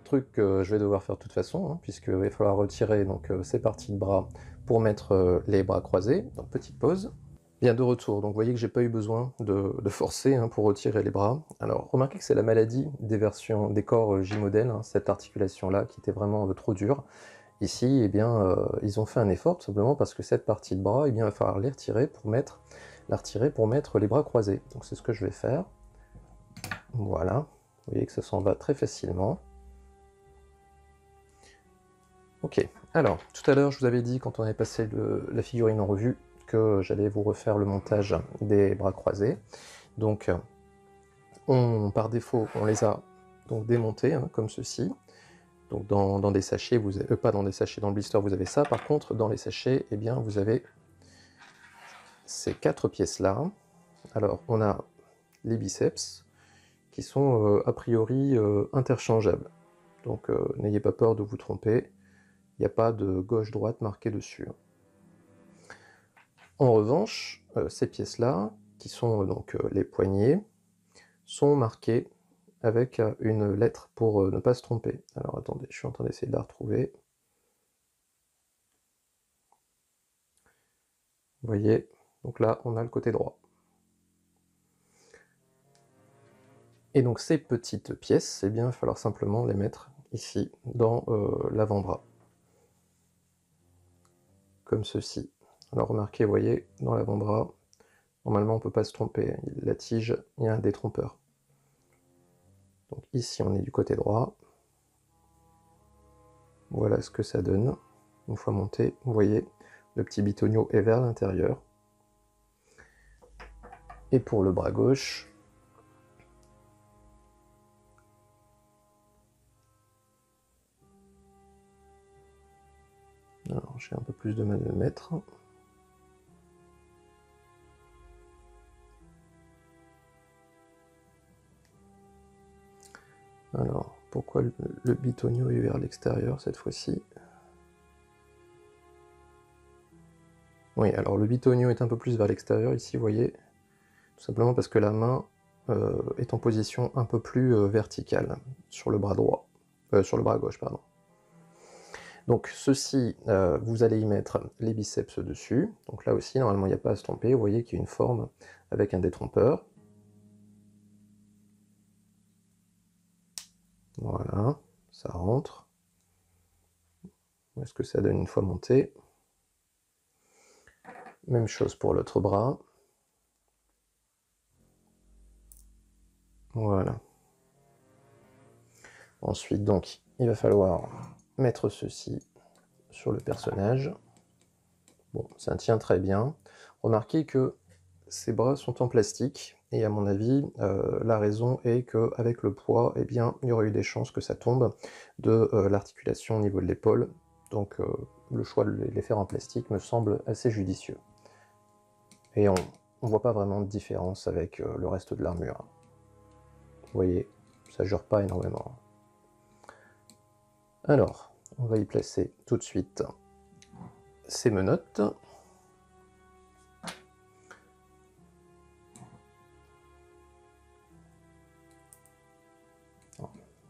truc que je vais devoir faire de toute façon, hein, puisqu'il va falloir retirer donc ces parties de bras pour mettre les bras croisés. Donc petite pause. Bien, de retour, donc vous voyez que j'ai pas eu besoin de forcer, hein, pour retirer les bras. Alors remarquez que c'est la maladie des corps J-Model, hein, cette articulation là qui était vraiment trop dure. Ici, eh bien, ils ont fait un effort tout simplement parce que cette partie de bras, eh bien, il va falloir la retirer pour mettre les bras croisés. Donc c'est ce que je vais faire. Voilà, vous voyez que ça s'en va très facilement. Ok, alors tout à l'heure je vous avais dit quand on avait passé la figurine en revue que j'allais vous refaire le montage des bras croisés. Donc par défaut, on les a donc démontés, hein, comme ceci. Donc dans des sachets, vous avez, pas dans des sachets, dans le blister vous avez ça. Par contre, dans les sachets, eh bien, vous avez ces 4 pièces-là. Alors, on a les biceps, qui sont a priori interchangeables. Donc n'ayez pas peur de vous tromper, il n'y a pas de gauche-droite marqué dessus. En revanche, ces pièces-là, qui sont donc les poignets, sont marquées avec une lettre pour ne pas se tromper. Alors attendez, je suis en train d'essayer de la retrouver. Vous voyez, donc là on a le côté droit. Et donc ces petites pièces, eh bien, il va falloir simplement les mettre ici, dans l'avant-bras. Comme ceci. Alors remarquez, vous voyez, dans l'avant-bras, normalement on ne peut pas se tromper. La tige, il y a un détrompeur. Donc ici on est du côté droit. Voilà ce que ça donne. Une fois monté, vous voyez, le petit bitonio est vers l'intérieur. Et pour le bras gauche, alors j'ai un peu plus de mal à le mettre. Alors, pourquoi le bitonio est vers l'extérieur cette fois-ci? Oui, alors le bitonio est un peu plus vers l'extérieur ici, vous voyez, tout simplement parce que la main est en position un peu plus verticale sur le bras droit, sur le bras gauche, pardon. Donc ceci, vous allez y mettre les biceps dessus. Donc là aussi, normalement, il n'y a pas à se tromper. Vous voyez qu'il y a une forme avec un détrompeur. Voilà, ça rentre. Est-ce que ça donne une fois monté? Même chose pour l'autre bras. Voilà. Ensuite, donc, il va falloir mettre ceci sur le personnage. Bon, ça tient très bien. Remarquez que ces bras sont en plastique, et à mon avis, la raison est qu'avec le poids, eh bien, il y aurait eu des chances que ça tombe de l'articulation au niveau de l'épaule. Donc le choix de les faire en plastique me semble assez judicieux. Et on ne voit pas vraiment de différence avec le reste de l'armure. Vous voyez, ça ne jure pas énormément. Alors, on va y placer tout de suite ces menottes.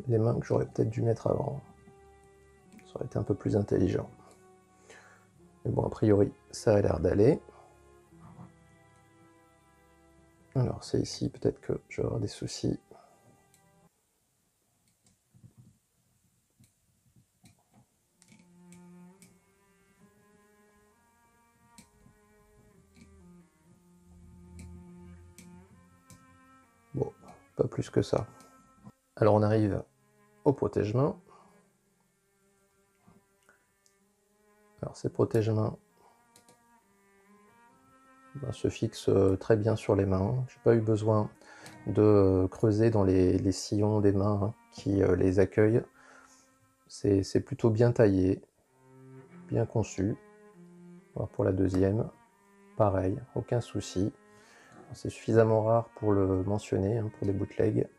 Les mains que j'aurais peut-être dû mettre avant. Ça aurait été un peu plus intelligent. Mais bon, a priori, ça a l'air d'aller. Alors, c'est ici, peut-être que je vais avoir des soucis. Bon, pas plus que ça. Alors, on arrive au protège-mains. Alors, ces protège-mains se fixent très bien sur les mains. J'ai pas eu besoin de creuser dans les sillons des mains qui les accueillent. C'est plutôt bien taillé, bien conçu. Alors pour la deuxième, pareil, aucun souci. C'est suffisamment rare pour le mentionner, hein, pour des bootlegs.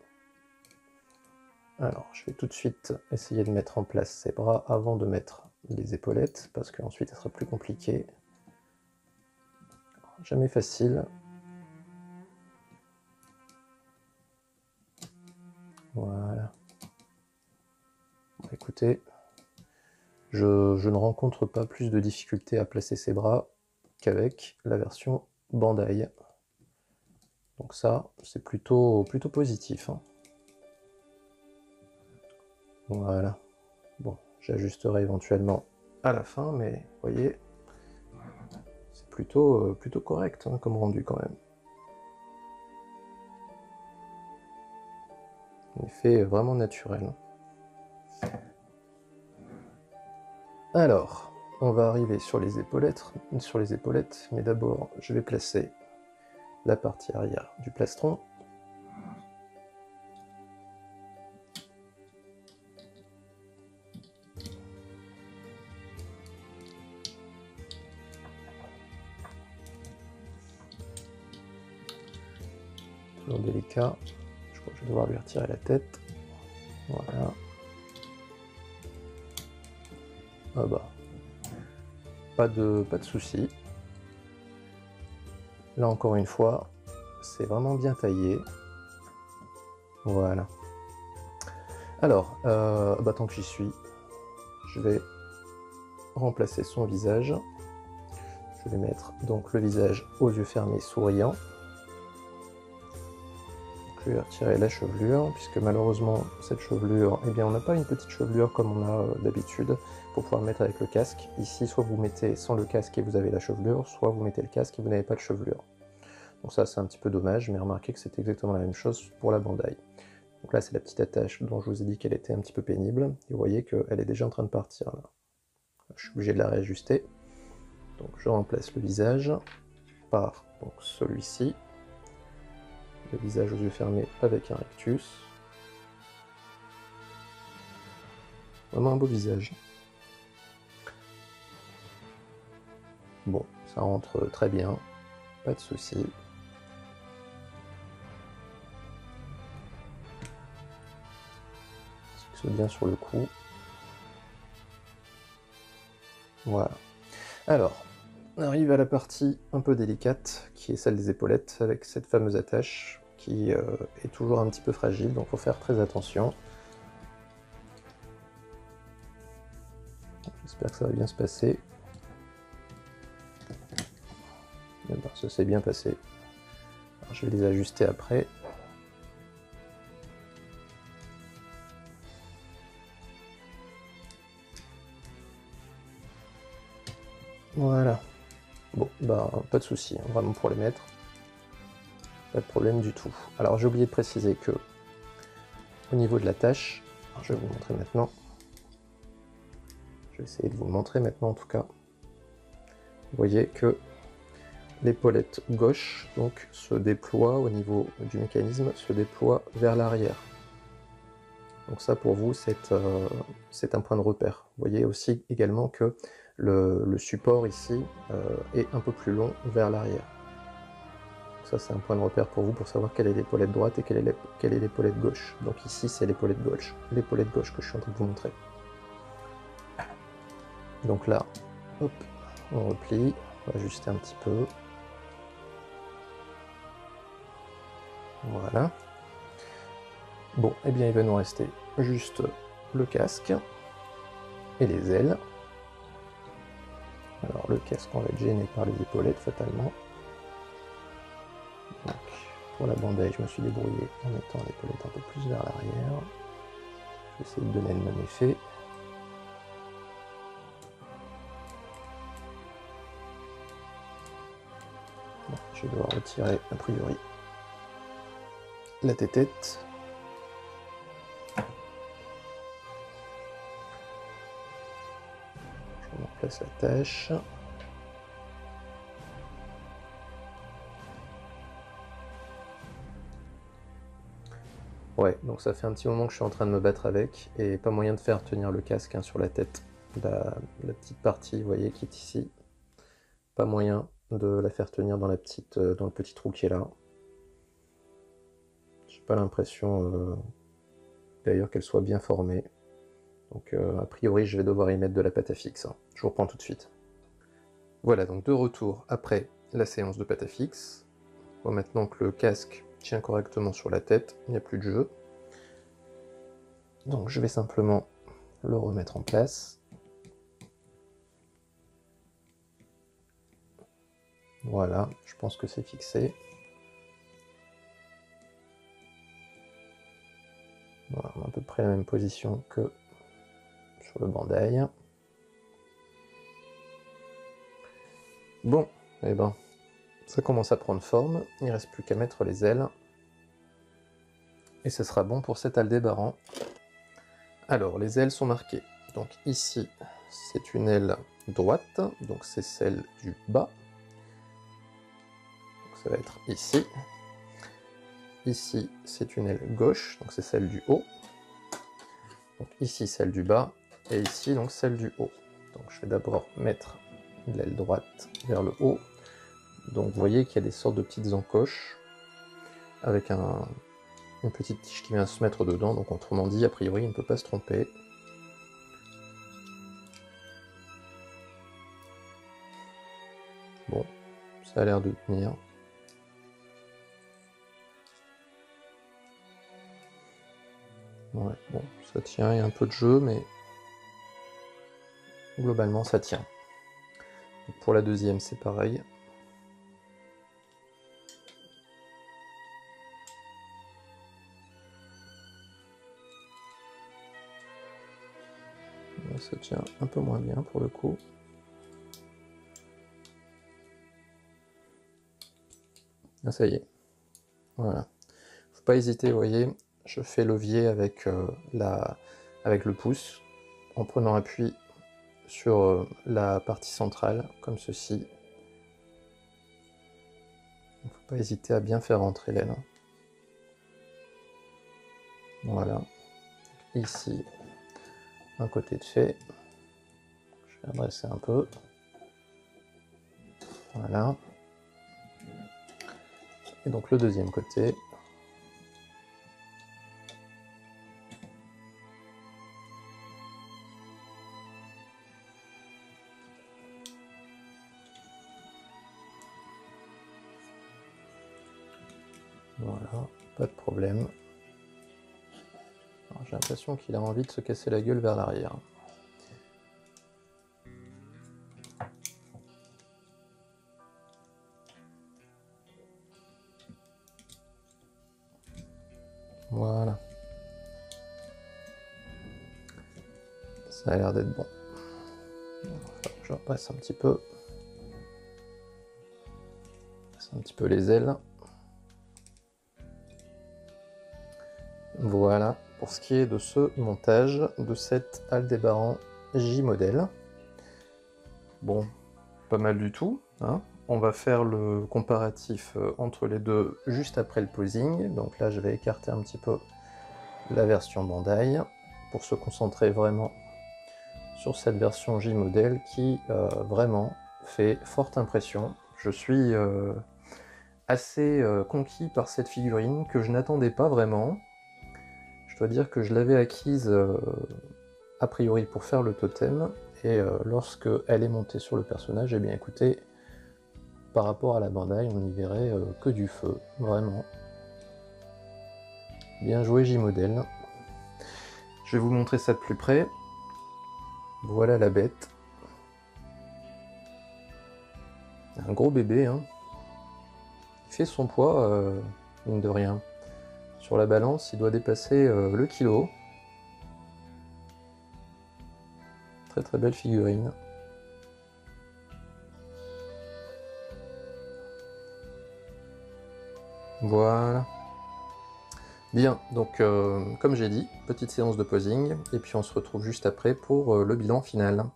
Alors, je vais tout de suite essayer de mettre en place ces bras avant de mettre les épaulettes, parce qu'ensuite, ça sera plus compliqué. Jamais facile. Voilà. Bon, écoutez, je ne rencontre pas plus de difficultés à placer ces bras qu'avec la version Bandai. Donc ça, c'est plutôt positif, hein. Voilà. Bon, j'ajusterai éventuellement à la fin, mais vous voyez, c'est plutôt correct, hein, comme rendu quand même. Un effet vraiment naturel. Alors, on va arriver sur les épaulettes, mais d'abord je vais placer la partie arrière du plastron. Toujours délicat, je crois que je vais devoir lui retirer la tête. Voilà. Ah bah, pas de souci. Là encore une fois, c'est vraiment bien taillé. Voilà. Alors, tant que j'y suis, je vais remplacer son visage. Je vais mettre donc le visage aux yeux fermés, souriant. Je vais retirer la chevelure, puisque malheureusement, cette chevelure, eh bien, on n'a pas une petite chevelure comme on a d'habitude pour pouvoir mettre avec le casque. Ici, soit vous mettez sans le casque et vous avez la chevelure, soit vous mettez le casque et vous n'avez pas de chevelure. Donc ça, c'est un petit peu dommage, mais remarquez que c'est exactement la même chose pour la bandaille. Donc là, c'est la petite attache dont je vous ai dit qu'elle était un petit peu pénible. Et vous voyez qu'elle est déjà en train de partir, là. Je suis obligé de la réajuster. Donc je remplace le visage par celui-ci. Le visage aux yeux fermés avec un rictus. Vraiment un beau visage. Bon, ça rentre très bien, pas de souci. Ça fixe bien sur le cou. Voilà. Alors, on arrive à la partie un peu délicate, qui est celle des épaulettes, avec cette fameuse attache qui est toujours un petit peu fragile, donc il faut faire très attention. J'espère que ça va bien se passer. Ça s'est bien passé. Alors, je vais les ajuster après. Voilà. Bon, pas de souci, hein, vraiment pour les mettre. Pas de problème du tout. Alors j'ai oublié de préciser que au niveau de la tâche, je vais vous montrer maintenant. Je vais essayer de vous le montrer maintenant en tout cas. Vous voyez que l'épaulette gauche donc se déploie au niveau du mécanisme, se déploie vers l'arrière. Donc ça pour vous c'est un point de repère. Vous voyez aussi également que le support ici est un peu plus long vers l'arrière. Ça c'est un point de repère pour vous pour savoir quelle est l'épaulette droite et quelle est l'épaulette gauche. Donc ici c'est l'épaulette gauche que je suis en train de vous montrer. Donc là, hop, on replie, on va ajuster un petit peu. Voilà. Bon, et bien il va nous rester juste le casque et les ailes. Alors le casque, on va être gêné par les épaulettes fatalement. Donc pour la bandaille, je me suis débrouillé en mettant l'épaulette un peu plus vers l'arrière. Je vais essayer de donner le même effet. Bon, je vais devoir retirer a priori la tétette. Je remplace la tâche. Ouais, donc ça fait un petit moment que je suis en train de me battre avec, et pas moyen de faire tenir le casque hein, sur la tête. La petite partie, vous voyez, qui est ici. Pas moyen de la faire tenir dans, dans le petit trou qui est là. J'ai pas l'impression d'ailleurs qu'elle soit bien formée. Donc a priori je vais devoir y mettre de la pâte à fixe. Hein. Je vous reprends tout de suite. Voilà, donc de retour après la séance de pâte à fixe. Bon, maintenant que le casque tient correctement sur la tête, il n'y a plus de jeu. Donc je vais simplement le remettre en place. Voilà, je pense que c'est fixé. Voilà, on a à peu près la même position que sur le bandaille. Bon, et ben, ça commence à prendre forme, il ne reste plus qu'à mettre les ailes. Et ce sera bon pour cet Aldébaran. Alors, les ailes sont marquées. Donc ici, c'est une aile droite, donc c'est celle du bas. Donc ça va être ici. Ici, c'est une aile gauche, donc c'est celle du haut. Donc ici, celle du bas, et ici, donc celle du haut. Donc je vais d'abord mettre l'aile droite vers le haut. Donc vous voyez qu'il y a des sortes de petites encoches avec une petite tige qui vient se mettre dedans. Donc autrement dit, a priori, il ne peut pas se tromper. Bon, ça a l'air de tenir. Ouais, bon, ça tient, il y a un peu de jeu, mais globalement ça tient. Donc pour la deuxième, c'est pareil. Là, ça tient un peu moins bien pour le coup. Ah, ça y est. Voilà. Faut pas hésiter, vous voyez, je fais levier avec, avec le pouce, en prenant appui sur la partie centrale, comme ceci. Il ne faut pas hésiter à bien faire rentrer l'aile. Voilà. Ici, un côté de fait. Je vais adresser un peu. Voilà. Et donc le deuxième côté. Voilà, pas de problème. J'ai l'impression qu'il a envie de se casser la gueule vers l'arrière. Voilà. Ça a l'air d'être bon. Je repasse un petit peu. Passe un petit peu les ailes. Voilà pour ce qui est de ce montage de cette Aldébaran J-Model. Bon, pas mal du tout, hein. On va faire le comparatif entre les deux juste après le posing. Donc là, je vais écarter un petit peu la version Bandai pour se concentrer vraiment sur cette version J-Model qui vraiment fait forte impression. Je suis assez conquis par cette figurine que je n'attendais pas vraiment. Je dois dire que je l'avais acquise a priori pour faire le totem, et lorsque elle est montée sur le personnage, eh bien écoutez, par rapport à la Bandai, on n'y verrait que du feu, vraiment. Bien joué J-Model. Je vais vous montrer ça de plus près. Voilà la bête. Un gros bébé, hein. Il fait son poids, mine de rien. Sur la balance, il doit dépasser le kilo. Très très belle figurine. Voilà. Bien, donc comme j'ai dit, petite séance de posing, et puis on se retrouve juste après pour le bilan final.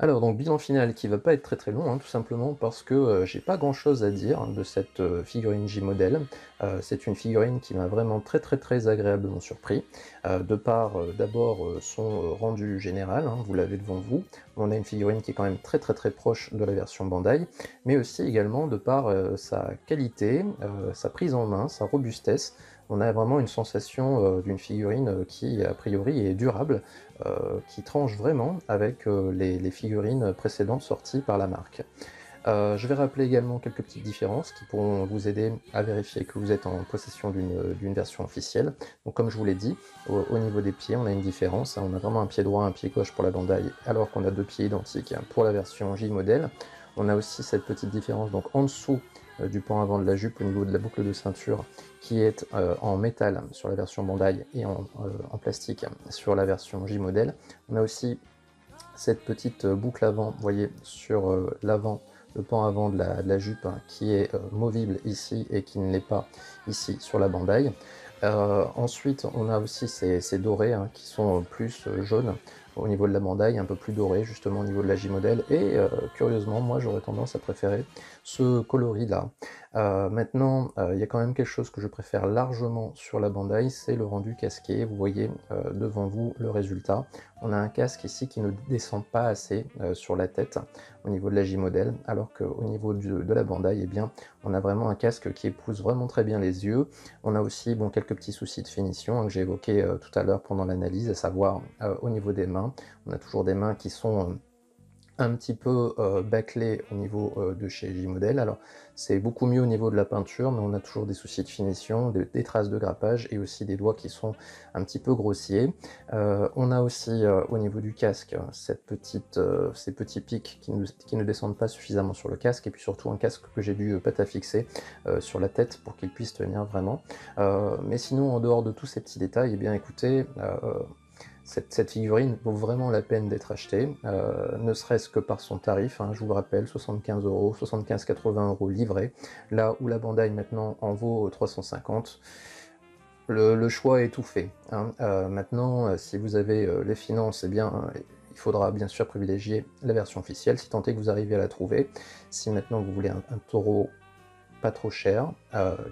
Alors donc bilan final qui va pas être très très long, hein, tout simplement parce que j'ai pas grand chose à dire de cette figurine J-Model. C'est une figurine qui m'a vraiment très très très agréablement surpris, de par d'abord son rendu général, hein, vous l'avez devant vous, on a une figurine qui est quand même très très très proche de la version Bandai, mais aussi également de par sa qualité, sa prise en main, sa robustesse. On a vraiment une sensation d'une figurine qui a priori est durable, qui tranche vraiment avec les figurines précédentes sorties par la marque. Je vais rappeler également quelques petites différences qui pourront vous aider à vérifier que vous êtes en possession d'une version officielle. Donc comme je vous l'ai dit, au niveau des pieds, on a une différence, hein. On a vraiment un pied droit, un pied gauche pour la Bandai, alors qu'on a deux pieds identiques pour la version J-Model. On a aussi cette petite différence donc en dessous du pan avant de la jupe au niveau de la boucle de ceinture qui est en métal sur la version Bandai et en plastique sur la version J-Model. On a aussi cette petite boucle avant, vous voyez, sur l'avant, le pan avant de la jupe, hein, qui est movible ici et qui ne l'est pas ici sur la Bandai. Ensuite, on a aussi ces dorés, hein, qui sont plus jaunes au niveau de la Bandai, un peu plus dorés justement au niveau de la J-Model, et curieusement, moi j'aurais tendance à préférer ce coloris-là. Maintenant, il y a quand même quelque chose que je préfère largement sur la Bandai, c'est le rendu casqué. Vous voyez devant vous le résultat. On a un casque ici qui ne descend pas assez sur la tête au niveau de la J-Model, alors qu'au niveau de la Bandai, eh bien, on a vraiment un casque qui épouse vraiment très bien les yeux. On a aussi bon, quelques petits soucis de finition, hein, que j'ai évoqué tout à l'heure pendant l'analyse, à savoir au niveau des mains. On a toujours des mains qui sont un petit peu bâclé au niveau de chez J-Model. Alors c'est beaucoup mieux au niveau de la peinture, mais on a toujours des soucis de finition, des traces de grappage et aussi des doigts qui sont un petit peu grossiers. On a aussi au niveau du casque ces petits pics qui ne descendent pas suffisamment sur le casque, et puis surtout un casque que j'ai dû pâte-à-fixer sur la tête pour qu'il puisse tenir vraiment. Mais sinon, en dehors de tous ces petits détails, eh bien écoutez, cette figurine vaut vraiment la peine d'être achetée, ne serait-ce que par son tarif, hein, je vous le rappelle, 75 €, 75-80 € livré, là où la Bandai maintenant en vaut 350. Le choix est tout fait, hein. Maintenant, si vous avez les finances, eh bien, il faudra bien sûr privilégier la version officielle, si tant est que vous arrivez à la trouver. Si maintenant vous voulez un taureau pas trop cher,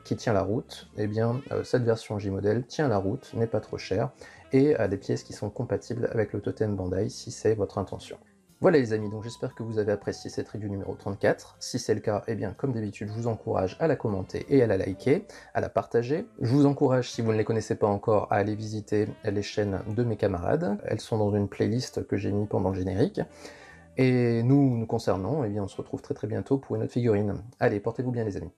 qui tient la route, eh bien cette version J-Model tient la route, n'est pas trop chère, et a des pièces qui sont compatibles avec le totem Bandai si c'est votre intention. Voilà les amis, donc j'espère que vous avez apprécié cette review numéro 34. Si c'est le cas, eh bien comme d'habitude, je vous encourage à la commenter et à la liker, à la partager. Je vous encourage, si vous ne les connaissez pas encore, à aller visiter les chaînes de mes camarades. Elles sont dans une playlist que j'ai mis pendant le générique. Et nous concernant, eh bien on se retrouve très très bientôt pour une autre figurine. Allez, portez-vous bien les amis.